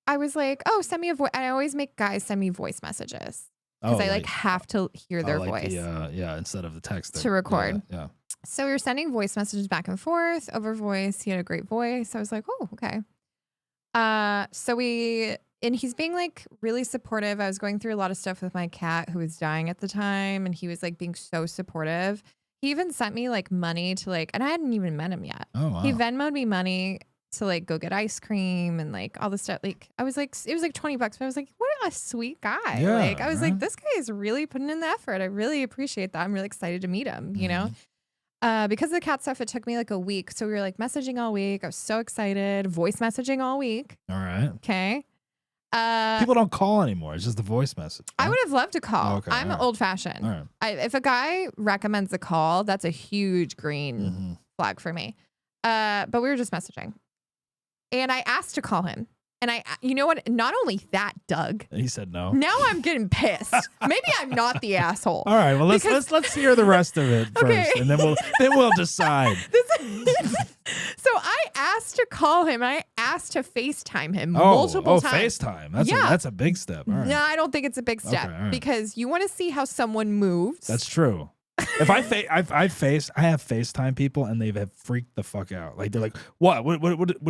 I was like, oh, send me a voice. I always make guys send me voice messages because I have to hear their voice. Instead of the text to record. Yeah. So we were sending voice messages back and forth over voice. He had a great voice. I was like, oh, okay. And he's being like really supportive. I was going through a lot of stuff with my cat who was dying at the time. And he was like being so supportive. He even sent me like money to like, and I hadn't even met him yet. Oh, wow. He Venmo'd me money to like go get ice cream and like all the stuff. Like I was like, it was like $20, but I was like, what a sweet guy. Yeah, like I was right? like, this guy is really putting in the effort. I really appreciate that. I'm really excited to meet him, because of the cat stuff, it took me like a week. So we were like messaging all week. I was so excited. Voice messaging all week. All right. Okay. People don't call anymore. It's just the voice message. Right? I would have loved to call. Oh, okay. I'm old fashioned. All right. If a guy recommends a call, that's a huge green flag for me. But we were just messaging. And I asked to call him. And you know what? Not only that, Doug. He said no. Now I'm getting pissed. Maybe I'm not the asshole. All right. Well, let's hear the rest of it first, and then we'll decide. So I asked to call him. I asked to FaceTime him multiple times. FaceTime. That's a big step. All right. No, I don't think it's a big step because you want to see how someone moves. That's true. If I have FaceTime people and they have freaked the fuck out. Like they're like, what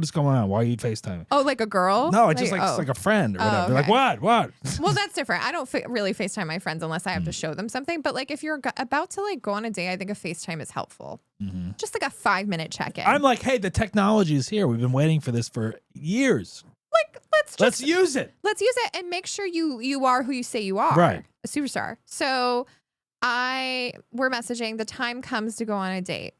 is going on? Why are you FaceTiming? Oh, like a girl? No, it's just it's like a friend or whatever. Okay. They're like, what? Well, that's different. I don't really FaceTime my friends unless I have to show them something. But like if you're about to like go on a date, I think a FaceTime is helpful. Just like a 5-minute check-in. I'm like, hey, the technology is here. We've been waiting for this for years. Like let's use it. Let's use it and make sure you are who you say you are. Right. A superstar. So we're messaging. The time comes to go on a date.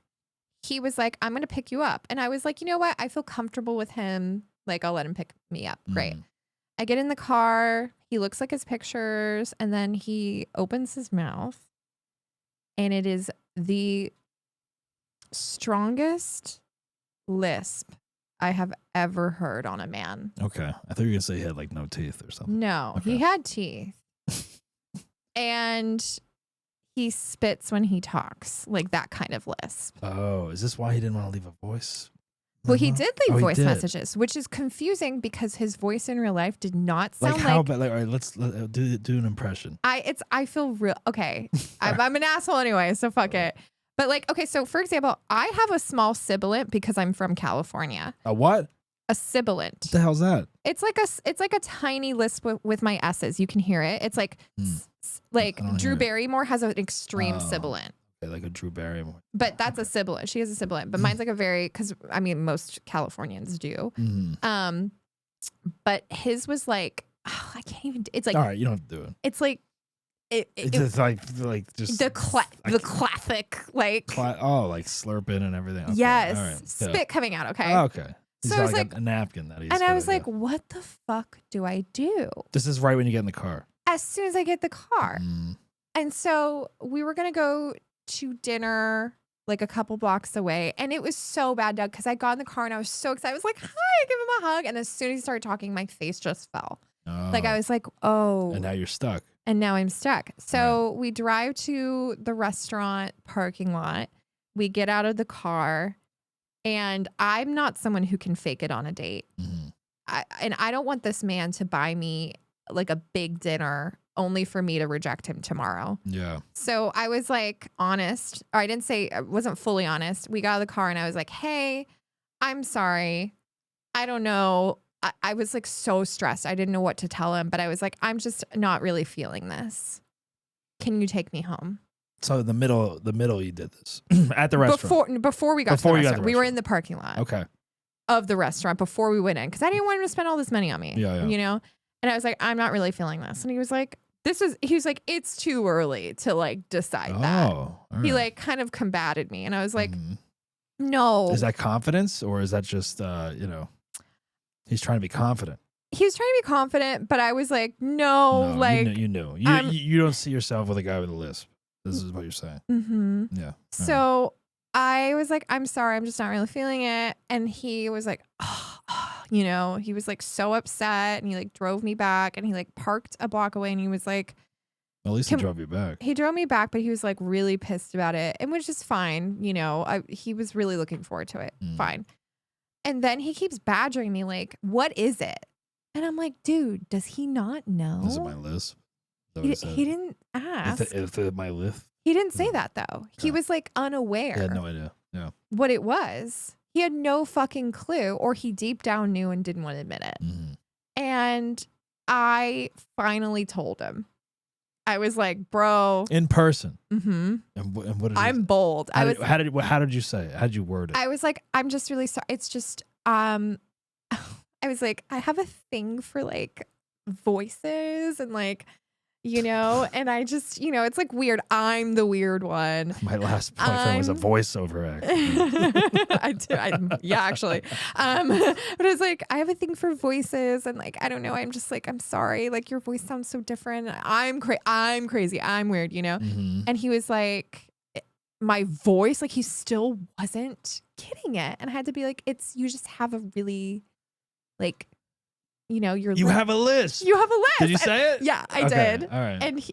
He was like, I'm going to pick you up. And I was like, you know what? I feel comfortable with him. Like, I'll let him pick me up. Great. I get in the car. He looks like his pictures. And then he opens his mouth. And it is the strongest lisp I have ever heard on a man. Okay. I thought you were going to say he had like no teeth or something. No, okay. He had teeth. And he spits when he talks, like that kind of lisp. Oh, is this why he didn't want to leave a voice? Well, he did leave voice messages, which is confusing because his voice in real life did not sound like how bad. Like, all right, let's do an impression. I feel real. Okay, I'm an asshole anyway, so fuck it. But like, okay, so for example, I have a small sibilant because I'm from California. A what? A sibilant. What the hell's that? It's like a tiny lisp with my S's. You can hear it. It's like Drew Barrymore has an extreme sibilant. Okay, like a Drew Barrymore. But that's a sibilant. She has a sibilant. But mine's like a very, because I mean most Californians do. But his was like, I can't even. It's like, all right, you don't have to do it. It's like. It's like just the classic like like slurping and everything. Okay. Yes, right. spit coming out. Okay. Okay. He's so got I was like a napkin that he's. And I was like, what the fuck do I do? This is right when you get in the car. As soon as I get the car, and so we were gonna go to dinner like a couple blocks away, and it was so bad, Doug, because I got in the car and I was so excited. I was like, hi, I give him a hug, and as soon as he started talking, my face just fell. Oh. Like I was like, oh. And now you're stuck. And now I'm stuck. So we drive to the restaurant parking lot. We get out of the car. And I'm not someone who can fake it on a date. I don't want this man to buy me like a big dinner only for me to reject him tomorrow. Yeah. So I was like honest, or I wasn't fully honest. We got out of the car and I was like, hey, I'm sorry. I don't know. I was like so stressed. I didn't know what to tell him, but I was like, I'm just not really feeling this. Can you take me home? So the middle you did this at the restaurant. Before we got to the restaurant. We were in the parking lot. Okay. Of the restaurant before we went in because I didn't want him to spend all this money on me. Yeah. You know? And I was like, I'm not really feeling this. And he was like, it's too early to like decide that. He like kind of combated me. And I was like, no. Is that confidence or is that just, he's trying to be confident? He was trying to be confident, but I was like, no like. You knew. You don't see yourself with a guy with a lisp. This is what you're saying. Mm-hmm. Yeah. So I was like, I'm sorry. I'm just not really feeling it. And he was like, he was like so upset and he like drove me back and he like parked a block away and he was like, at least he drove you back. He drove me back, but he was like really pissed about it and which is fine. He was really looking forward to it. Fine. And then he keeps badgering me like, what is it? And I'm like, dude, does he not know? Is it my lisp? He didn't ask. Is it my lisp? He didn't say that though. Okay. He was like unaware. He had no idea. Yeah. What it was. He had no fucking clue, or he deep down knew and didn't want to admit it. And I finally told him. I was like, bro. In person. Mm-hmm. And what did I'm bold. How did you say it? How did you word it? I was like, I'm just really sorry. It's just, I was like, I have a thing for like voices and like, and I just, it's like weird. I'm the weird one. My last boyfriend was a voiceover actor. Yeah, actually. But I was like, I have a thing for voices and like, I don't know. I'm just like, I'm sorry. Like your voice sounds so different. I'm crazy. I'm weird, And he was like, my voice, like he still wasn't getting it. And I had to be like, you just have a really like, you have a list. You have a list. Did you say it? Yeah, I did. All right. And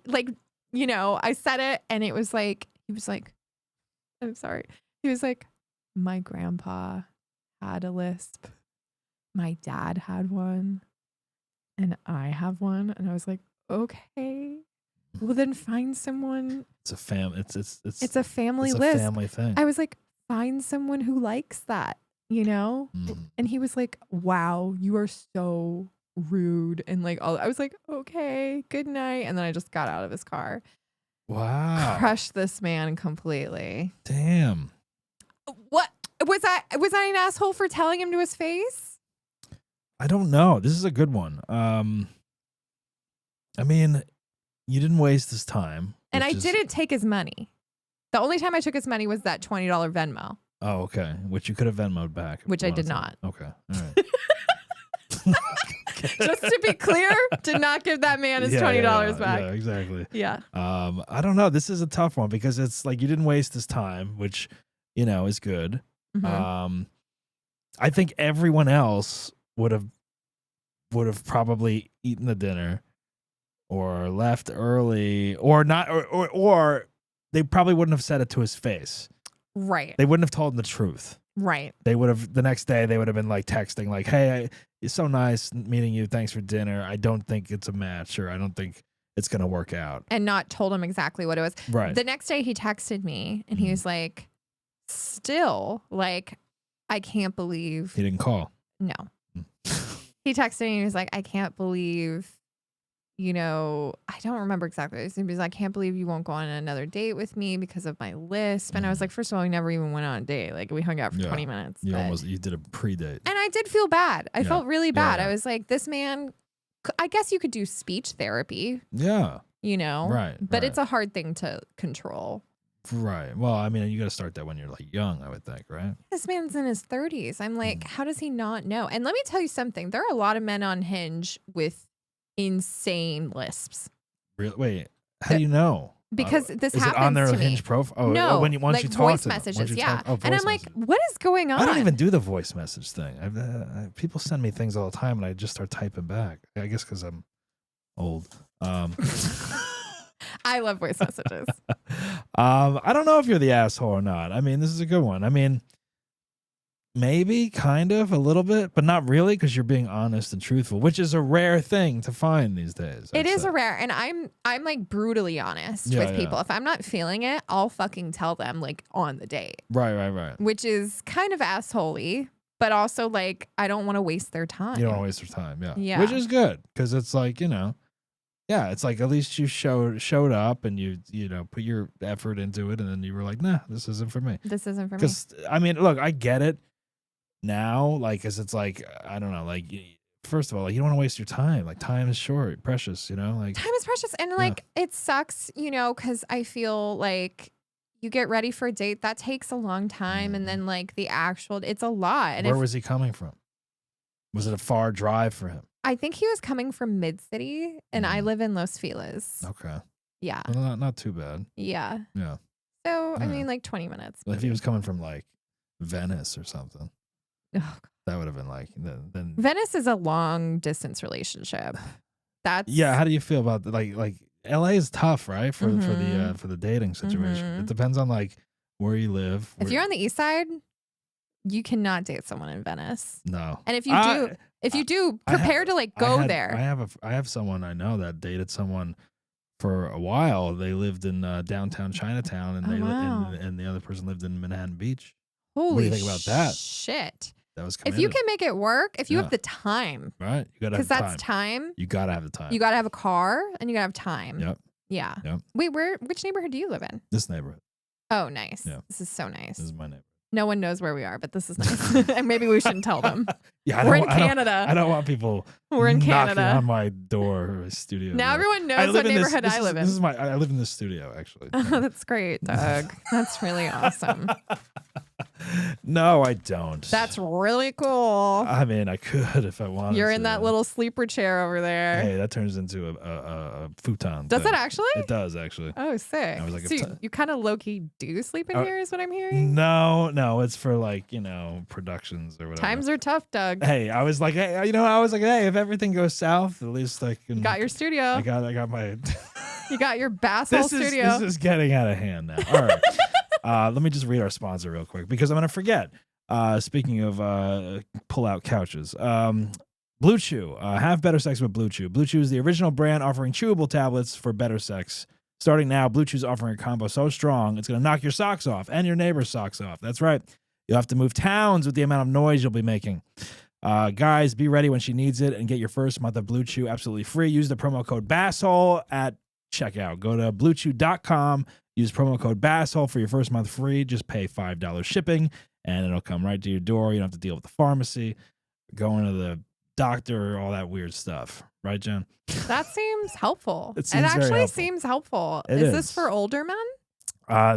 I said it and it was like, he was like, I'm sorry. He was like, my grandpa had a lisp. My dad had one. And I have one. And I was like, okay. Well then find someone. It's a family. It's a family it's lisp. A family thing. I was like, find someone who likes that. And he was like, wow, you are so rude. And like, I was like, okay, good night. And then I just got out of his car. Wow. Crushed this man completely. Damn. What? Was I an asshole for telling him to his face? I don't know. This is a good one. I mean, you didn't waste his time. And I didn't take his money. The only time I took his money was that $20 Venmo. Oh, okay. Which you could have Venmo'd back. Which I did not. Okay. All right. Just to be clear, did not give that man his $20 back. Yeah, exactly. Yeah. I don't know. This is a tough one because it's like you didn't waste his time, which, is good. Mm-hmm. I think everyone else would have probably eaten the dinner or left early or not, or they probably wouldn't have said it to his face. Right. They wouldn't have told him the truth. Right. They would have, the next day, they would have been like texting, like, hey, it's so nice meeting you. Thanks for dinner. I don't think it's a match or I don't think it's going to work out. And not told him exactly what it was. Right. The next day he texted me and he was like, still, like, I can't believe. He didn't call. No. He texted me and he was like, I can't believe, I don't remember exactly what he was like, I can't believe you won't go on another date with me because of my lisp. And I was like, first of all, we never even went on a date. Like we hung out for 20 minutes. You did a pre-date. And I did feel bad. I felt really bad. Yeah. I was like, this man, I guess you could do speech therapy. Yeah. Right. But it's a hard thing to control. Right. Well, I mean, you got to start that when you're like young, I would think, right? This man's in his 30s. I'm like, how does he not know? And let me tell you something. There are a lot of men on Hinge with insane lisps. Really? Wait, how do you know? Because this is happens it on their to me. Hinge profile? Oh, no, once like you talk voice to them. messages, And I'm like, what is going on? I don't even do the voice message thing. People send me things all the time, and I just start typing back. I guess because I'm old. I love voice messages. I don't know if you're the asshole or not. I mean, this is a good one. I mean, maybe, kind of, a little bit, but not really, because you're being honest and truthful, which is a rare thing to find these days. It is a rare, and I'm like brutally honest with people. If I'm not feeling it, I'll fucking tell them like on the date. Right. Which is kind of assholey, but also like I don't want to waste their time. You don't want to waste their time, Yeah. Which is good, because it's like, it's like at least you showed up and you put your effort into it, and then you were like, nah, this isn't for me. This isn't for me. Because I mean, look, I get it now, like, because it's like, I don't know, like, first of all, like, you don't want to waste your time. Like, time is short, precious, like time is precious, and like it sucks, because I feel like you get ready for a date that takes a long time, and then like it's a lot. And where was he coming from? Was it a far drive for him? I think he was coming from Mid-City, and I live in Los Feliz. Okay. Yeah. Well, not too bad. Yeah. Yeah. So, I mean, like 20 minutes. If he was coming from like Venice or something, oh, that would have been like, then. Venice is a long distance relationship. That's. Yeah. How do you feel about like LA is tough, right? For the dating situation. It depends on like where you live. If you're on the east side, you cannot date someone in Venice. No. And if you do, prepare to like go there. I have someone I know that dated someone for a while. They lived in downtown Chinatown, and and the other person lived in Manhattan Beach. Holy what do you think about that? Shit. That was committed. If you can make it work, if you have the time, right? You gotta have the time. Because that's time. You gotta have the time. You gotta have a car, and you gotta have time. Yep. Yeah. Yep. Wait, which neighborhood do you live in? This neighborhood. Oh, nice. Yeah. This is so nice. This is my neighborhood. No one knows where we are, but this is nice. And maybe we shouldn't tell them. Yeah, we're in Canada. I don't want people. We're in Canada. Knocking on my door or studio. Now everyone knows what neighborhood I live in. I live in this studio, actually. Oh, that's great, Doug. That's really awesome. No, I don't. That's really cool. I mean, I could if I wanted. You're in that little sleeper chair over there. Hey, that turns into a futon. Does it actually? It does actually. Oh, sick. I was like, so you kind of low key do sleep in here, is what I'm hearing. No, it's for like productions or whatever. Times are tough, Doug. Hey, I was like, hey, if everything goes south, at least I can. You got your studio. I got my. You got your Basshole studio. This is getting out of hand now. All right. Let me just read our sponsor real quick because I'm going to forget. Speaking of pull-out couches, BlueChew. Have better sex with BlueChew. BlueChew is the original brand offering chewable tablets for better sex. Starting now, BlueChew is offering a combo so strong, it's going to knock your socks off and your neighbor's socks off. That's right. You'll have to move towns with the amount of noise you'll be making. Guys, be ready when she needs it and get your first month of BlueChew absolutely free. Use the promo code Basshole at checkout. Go to BlueChew.com. Use promo code Basshole for your first month free. Just pay $5 shipping, and it'll come right to your door. You don't have to deal with the pharmacy, going to the doctor, all that weird stuff. Right, Jen? That seems helpful. It actually seems helpful. Is this for older men?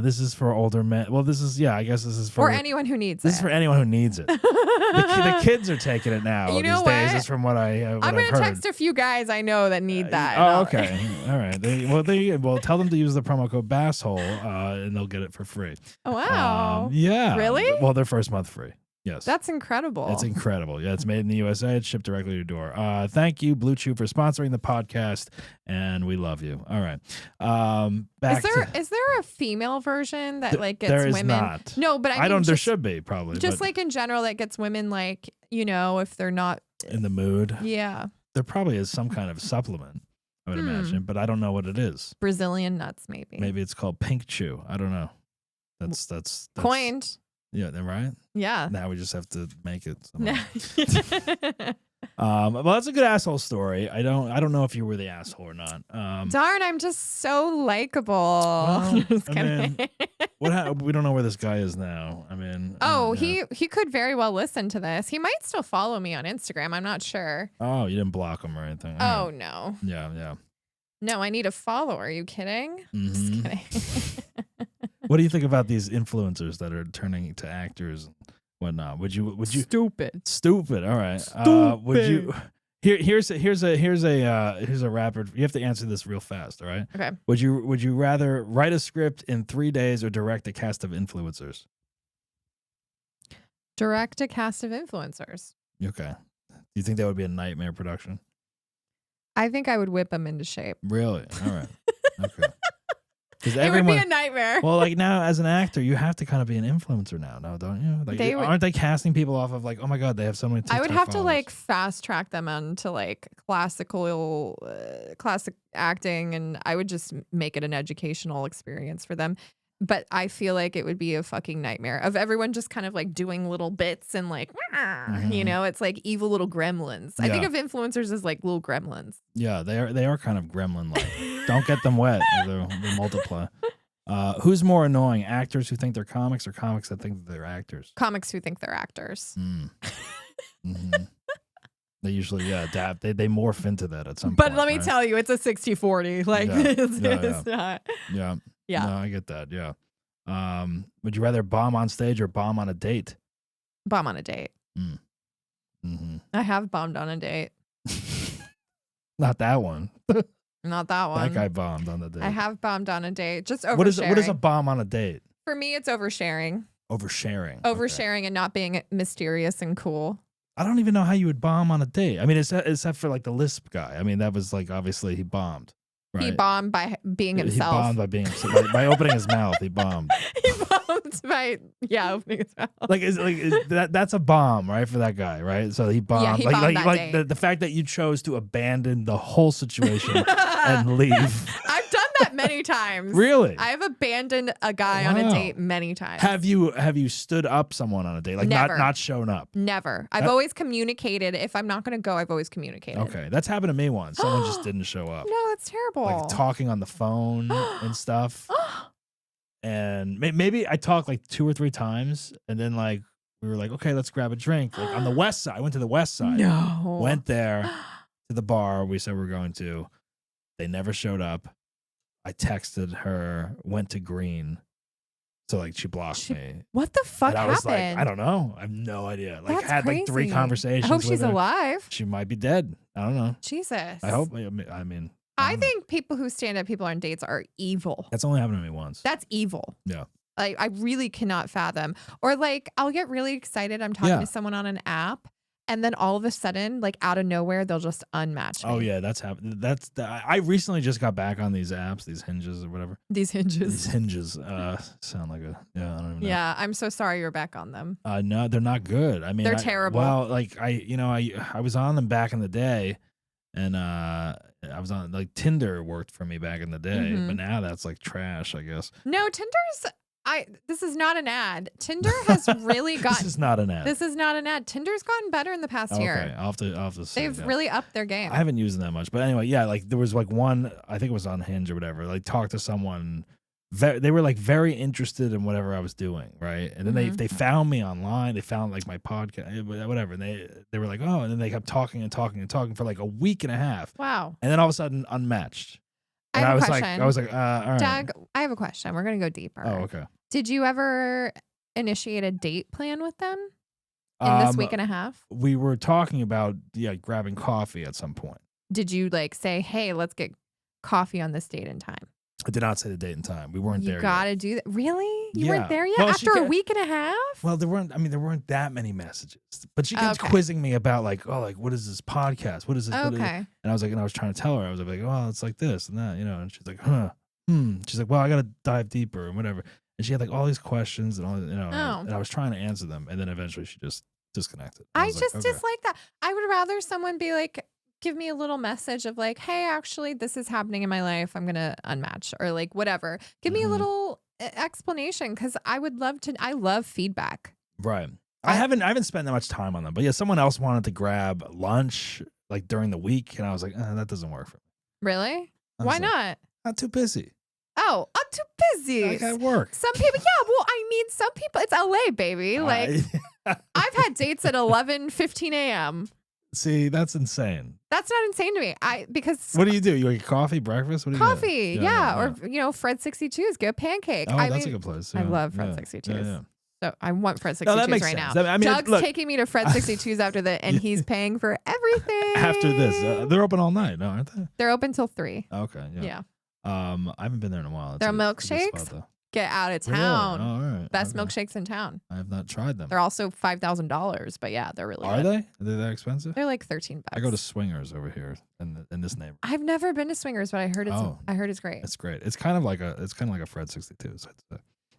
This is for older men. Well, I guess this is for... Or anyone who needs it. This is for anyone who needs it. the kids are taking it now these days. Is from what I'm going to text a few guys I know that need that. Oh, okay. All right. Well, tell them to use the promo code Basshole, and they'll get it for free. Oh, wow. Yeah. Really? Well, their first month free. Yes. That's incredible. It's incredible. Yeah, it's made in the USA. It's shipped directly to your door. Thank you, BlueChew, for sponsoring the podcast, and we love you. All right. Is there a female version that like gets there is women? Not. No, but I mean, there should be probably. Just like in general, that gets women like if they're not in the mood. Yeah. There probably is some kind of supplement, I would imagine, but I don't know what it is. Brazilian nuts, maybe. Maybe it's called Pink Chew. I don't know. That's coined. Yeah, right? Yeah. Now we just have to make it. Well, that's a good asshole story. I don't know if you were the asshole or not. Darn, I'm just so likable. Well, Just kidding. We don't know where this guy is now. I mean, he could very well listen to this. He might still follow me on Instagram. I'm not sure. Oh, you didn't block him or anything. Oh, no. Yeah. No, I need a follow. Are you kidding? Mm-hmm. Just kidding. What do you think about these influencers that are turning to actors and whatnot? Would you? Stupid. All right. Would you? Here's a rapid. You have to answer this real fast. All right. Okay. Would you rather write a script in 3 days or direct a cast of influencers? Direct a cast of influencers. Okay. Do you think that would be a nightmare production? I think I would whip them into shape. Really? All right. Okay. Because It would be a nightmare. Well, like now as an actor, you have to kind of be an influencer now, don't you? Like, aren't they casting people off of like, oh my god, they have so many TikTok I would have followers. to like fast track them onto like classic acting, and I would just make it an educational experience for them. But I feel like it would be a fucking nightmare of everyone just kind of like doing little bits and like, you know, it's like evil little gremlins. I think of influencers as like little gremlins. Yeah, they are kind of gremlin-like. Don't get them wet; they'll multiply. Who's more annoying, actors who think they're comics or comics that think that they're actors? Comics who think they're actors. They usually, adapt. They morph into that at some point. But let me tell you, it's a 60-40. Like, it's not. Yeah. Yeah. No, I get that. Yeah. Would you rather bomb on stage or bomb on a date? Bomb on a date. I have bombed on a date. Not that one. Not that one. That guy bombed on the date. I have bombed on a date. Just oversharing. What is a bomb on a date? For me, it's oversharing. Oversharing. Oversharing and not being mysterious and cool. I don't even know how you would bomb on a date. I mean, except for like the Lisp guy. I mean, that was like obviously he bombed. Right? He bombed by being himself. He bombed by being by opening his mouth. He bombed. He bombed by opening his mouth. That's a bomb, right, for that guy, right? So he bombed. Yeah, he bombed that day. The fact that you chose to abandon the whole situation and leave. I've done that many times. Really? I've abandoned a guy on a date many times. Have you stood up someone on a date? Like Never. not shown up? Never. I've always communicated. If I'm not going to go, I've always communicated. Okay, that's happened to me once. Someone just didn't show up. No, that's terrible. Like talking on the phone and stuff. And maybe I talked like 2 or 3 times, and then like we were like, okay, let's grab a drink. Like on the west side. I went to the west side. No. Went there to the bar we said we were going to. They never showed up. I texted her, went to green. So like she blocked me. What the fuck and I happened? was like, I don't know. I have no idea. Like That's had like 3 crazy. conversations. I hope with she's her. alive. She might be dead. I don't know. Jesus. I hope. I mean. I think people who stand up people on dates are evil. That's only happened to me once. That's evil. Yeah. Like I really cannot fathom. Or like I'll get really excited. I'm talking to someone on an app, and then all of a sudden, like out of nowhere, they'll just unmatch me. Oh yeah, that's happened. I recently just got back on these apps, these hinges or whatever. These hinges. These hinges sound like I don't even know. Yeah, I'm so sorry you're back on them. No, they're not good. I mean, they're terrible. Well, like I was on them back in the day, and I was on like Tinder worked for me back in the day, but now that's like trash, I guess. No, Tinder's. This is not an ad. Tinder has really gotten. This is not an ad. This is not an ad. Tinder's gotten better in the past year. Okay, I'll have to see. They've really upped their game. I haven't used them that much, but anyway, yeah, like there was like one, I think it was on Hinge or whatever. Like talked to someone, they were like very interested in whatever I was doing, right? And then they found me online. They found like my podcast, whatever. And they were like, oh, and then they kept talking and talking and talking for like a week and a half. Wow. And then all of a sudden, unmatched. And I was like, all right. Doug, I have a question. We're gonna go deeper. Oh, okay. Did you ever initiate a date plan with them in this week and a half? We were talking about grabbing coffee at some point. Did you like say, hey, let's get coffee on this date and time? I did not say the date and time. We weren't there yet. You gotta do that. Really? You weren't there yet? Well, after a week and a half? Well, there weren't that many messages. But she kept quizzing me about like, what is this podcast? What is this? Okay. And I was like, and I was trying to tell her, I was like, oh, it's like this and that, and she's like, She's like, well, I gotta dive deeper and whatever. And she had like all these questions and all, and I was trying to answer them, and then eventually she just disconnected. I just dislike that. I would rather someone be like, give me a little message of like, hey, actually, this is happening in my life. I'm gonna unmatch or like whatever. Give me a little explanation because I would love to. I love feedback. Right. I haven't spent that much time on them, but yeah, someone else wanted to grab lunch like during the week, and I was like, that doesn't work for me. Really? Why not? Not too busy. Oh, I'm too busy. I gotta work. Some people, well, I mean, some people, it's LA, baby. Like, I've had dates at 11:15 a.m. See, that's insane. That's not insane to me. Because what do? You like coffee, breakfast? What do you coffee, or Fred 62's, get a pancake. Oh, that's a good place. I love Fred 62's. So I want Fred 62's right now. I mean, Doug's taking me to Fred 62's after and he's paying for everything. After this, they're open all night, no, aren't they? They're open till 3. Okay, yeah. I haven't been there in a while. There are milkshakes. Get out of Really? town. Oh, all right. Best Okay. milkshakes in town. I have not tried them. They're also $5,000, but yeah, they're really Are good. they? Are they that expensive? They're like $13. I go to Swingers over here in this neighborhood. I've never been to Swingers, but I heard it's great. It's great. It's kind of like a Fred 62. So it's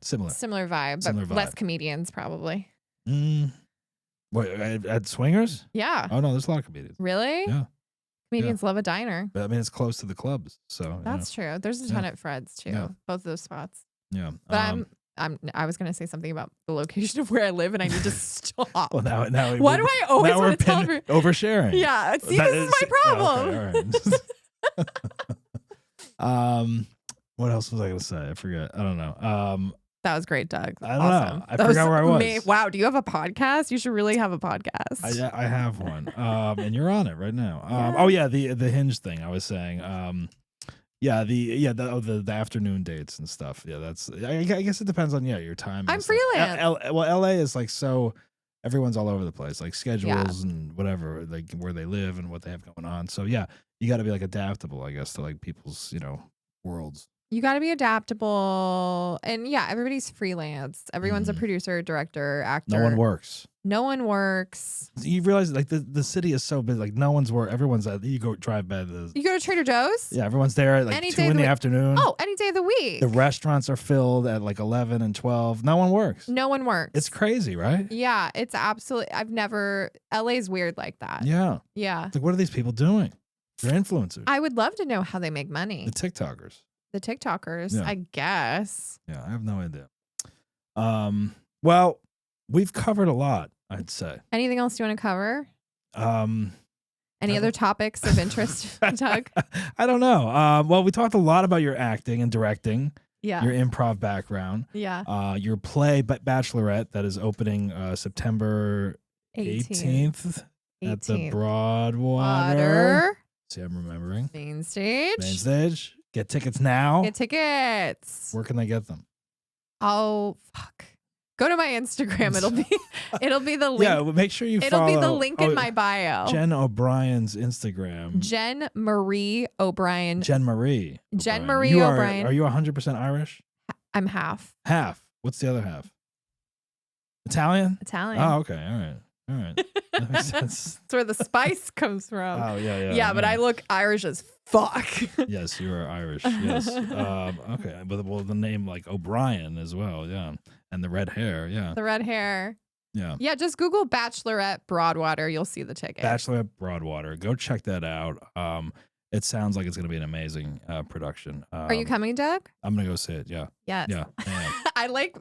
similar. Similar vibe, Similar but less vibe. comedians probably. Wait, at Swingers? Yeah. Oh no, there's a lot of comedians. Really? Yeah. Comedians love a diner. But I mean, it's close to the clubs, so That's true. There's a ton at Fred's too. Yeah. Both of those spots. yeah. But I was gonna say something about the location of where I live, and I need to stop. Well, now Why do I always want to tell everyone? Oversharing? Yeah. See, That this is my problem. Okay, all right. What else was I gonna say? I forget. I don't know. That was great, Doug. I don't Awesome. know. I forgot where I was. Wow, do you have a podcast? You should really have a podcast. I have one. And you're on it right now. Yeah. Oh yeah, the Hinge thing I was saying. The afternoon dates and stuff. Yeah, that's. I guess it depends on your time. I'm freelance. LA is like so. Everyone's all over the place, like schedules and whatever, like where they live and what they have going on. So yeah, you got to be like adaptable, I guess, to like people's worlds. You got to be adaptable. And yeah, everybody's freelance. Everyone's a producer, director, actor. No one works. No one works. You realize like the city is so big, like no one's work. Everyone's you go drive by the. You go to Trader Joe's? Yeah, everyone's there at like Any 2 day of in the the week. afternoon. Oh, any day of the week. The restaurants are filled at like 11 and 12. No one works. No one works. It's crazy, right? Yeah, it's absolutely. LA's weird like that. Yeah. Yeah. It's like, what are these people doing? They're influencers. I would love to know how they make money. The TikTokers. The TikTokers, Yeah. I guess. Yeah, I have no idea. Well, we've covered a lot, I'd say. Anything else you want to cover? Any I other topics of interest, Doug? I don't know. Well, we talked a lot about your acting and directing, Yeah. your improv background, Yeah. your play Bachelorette that is opening September 18th at the Broadwater. Water. See, I'm remembering. Main Stage. Main Stage. Get tickets now. Get tickets. Where can they get them? Oh, fuck. Go to my Instagram. It'll be the link. Yeah, well, make sure you It'll follow. be the link in my bio. Jenn O'Brien's Instagram. Jenn Marie O'Brien. Jenn Marie. Jenn O'Brien. Marie You O'Brien. Are you 100% Irish? I'm half Half. What's the other half? Italian? Italian. Oh, okay. All right. All right. That makes sense. That's where the spice comes from. Oh, yeah. Yeah, but I look Irish as fuck. Yes, you are Irish. Yes. Okay. But the name like O'Brien as well. Yeah. And the red hair. Yeah. The red hair. Yeah. Yeah, just Google Bachelorette Broadwater. You'll see the ticket. Bachelorette Broadwater. Go check that out. It sounds like it's going to be an amazing production. Are you coming, Doug? I'm going to go see it. Yeah. Yes. Yeah. I like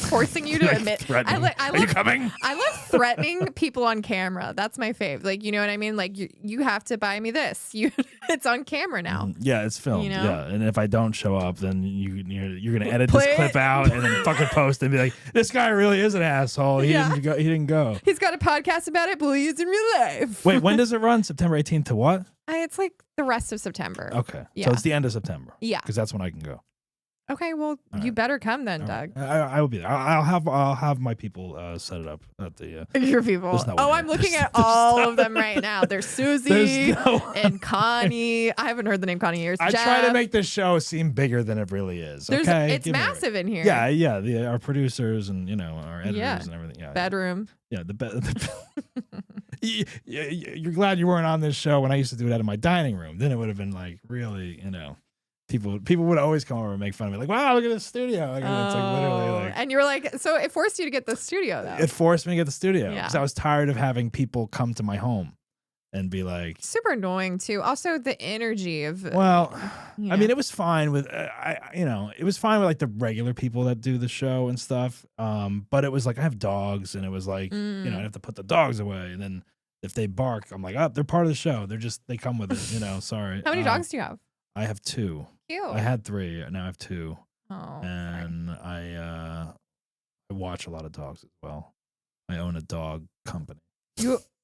forcing you to admit. Threatening. Are you coming? I love threatening people on camera. That's my fave. Like, you know what I mean? Like, you have to buy me this. It's on camera now. Yeah, it's filmed. You know? Yeah, and if I don't show up, then you're gonna edit Play this clip it. out and then fucking post and be like, "This guy really is an asshole. He Yeah. didn't go. He didn't go." He's got a podcast about it, but he is in real life. Wait, when does it run? September 18th to what? It's like the rest of September. Okay, Yeah. so it's the end of September. Yeah. because that's when I can go. Okay, well, All you right. better come then, All Doug. right. I will be there. I'll have my people set it up at the. Your people. There's no Oh, way. I'm looking There's- at all of them right now. There's Susie There's no and Connie. I haven't heard the name Connie in years. I Jeff. try to make this show seem bigger than it really is. There's, Okay, it's Give me a break. massive in here. Yeah. Our producers and our editors Yeah. and everything. Yeah. Bedroom. Yeah, you're glad you weren't on this show when I used to do it out of my dining room. Then it would have been like really, people would always come over and make fun of me, like, "Wow, look at this studio!" Like, it's like literally like And you were like, so it forced you to get the studio though. it forced me to get the studio Yeah. because I was tired of having people come to my home and be like, Super annoying too. Also, the energy of. "Well, you I mean, know. it was fine with it was fine with like the regular people that do the show and stuff. But it was like I have dogs, and it was like I have to put the dogs away, and then if they bark, I'm like, oh, they're part of the show. They come with it. Sorry. How many dogs do you have? I have 2. Cute. I had 3, now I have 2, Oh. and I watch a lot of dogs as well. I own a dog company.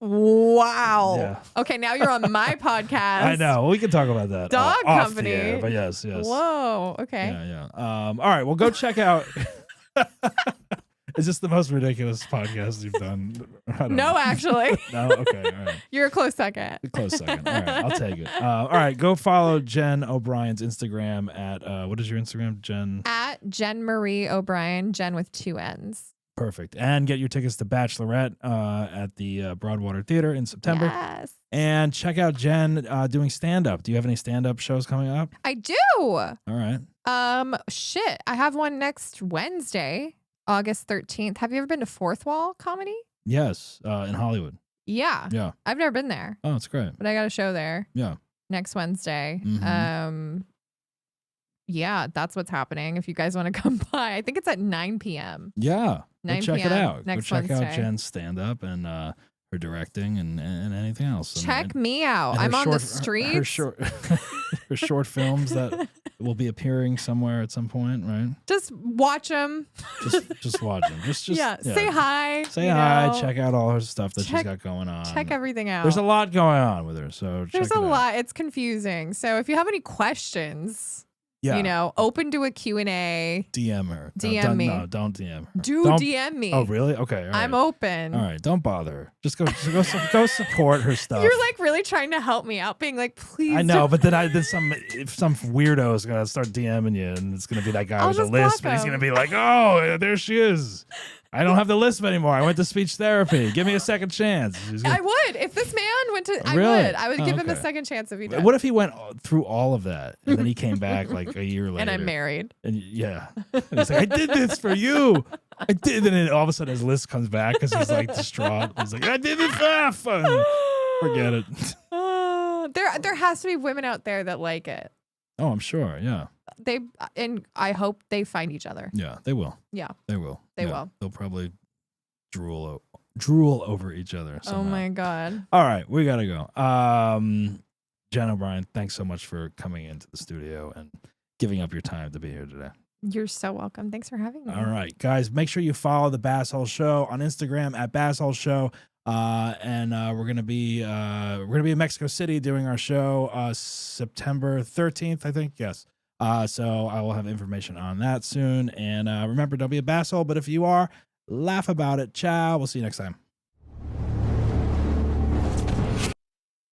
Wow. Yeah. Okay, now you're on my podcast. I know. We can talk about that. Dog off company. the air, but yes. Whoa. Okay. Yeah. All right. Well, go check out. Is this the most ridiculous podcast you've done? I don't No, know. actually. No? Okay. All right. You're a close second. Close second. All right. I'll take it. All right. Go follow Jenn O'Brien's Instagram at, what is your Instagram? Jenn? At Jenn Marie O'Brien, Jenn with 2 N's. Perfect. And get your tickets to Bachelorette at the Broadwater Theater in September. Yes. And check out Jenn doing stand-up. Do you have any stand-up shows coming up? I do. All right. Shit. I have one next Wednesday, August 13th. Have you ever been to Fourth Wall Comedy? Yes. In Hollywood. Yeah. Yeah. I've never been there, Oh, it's great. but I got a show there Yeah. next Wednesday. Mhm. Yeah, that's what's happening. If you guys want to come by, I think it's at 9 p.m. Yeah. Go 9 check it p.m. out. next Go check out Wednesday. Jenn's stand-up and her directing and anything else. And- Check and- me out. and I'm her on short- the streets. Her short, her short films that will be appearing somewhere at some point, right? Just watch them. Just watch them. Just Yeah. Say hi. Say you hi. know. Check out all her stuff that she's Check- got going on. Check everything out. There's a lot going on with her, so There's check a it out. lot. It's confusing. So if you have any questions, Yeah. you know, open to a Q&A. DM her. DM don't, me. No, don't DM her. Do Don't- DM me. Oh, really? Okay. All right. I'm open. All right. Don't bother her. Just go support her stuff. You're like really trying to help me out, being like, please. I know, don't- but then if some weirdo is gonna start DMing you, and it's gonna be that guy I'll with the just lisp, block and he's him. gonna be like, "Oh, there she is. I don't have the lisp anymore. I went to speech therapy. Give me a second chance." She's gonna- I would. If this man went to, I Really? would. I would Oh, give him a okay. second chance if he did. What if he went through all of that and then he came back like a year later? And I'm married. And yeah, and he's like, "I did this for you. I did." And then all of a sudden his list comes back because he's like distraught. He's like, "I did it for fun." Forget it. There has to be women out there that like it. Oh, I'm sure. Yeah, And I hope they find each other. yeah, they will. Yeah. They will. They Yeah. will. They'll probably drool over each other. Oh somehow. my God. All right, we gotta go. Jenn O'Brien, thanks so much for coming into the studio and giving up your time to be here today. You're so welcome. Thanks for having me. All right, guys, make sure you follow the Basshole Show on Instagram at Basshole Show. And we're gonna be in Mexico City doing our show September 13th, I think. Yes. So I will have information on that soon. And remember, don't be a basshole, but if you are, laugh about it. Ciao. We'll see you next time.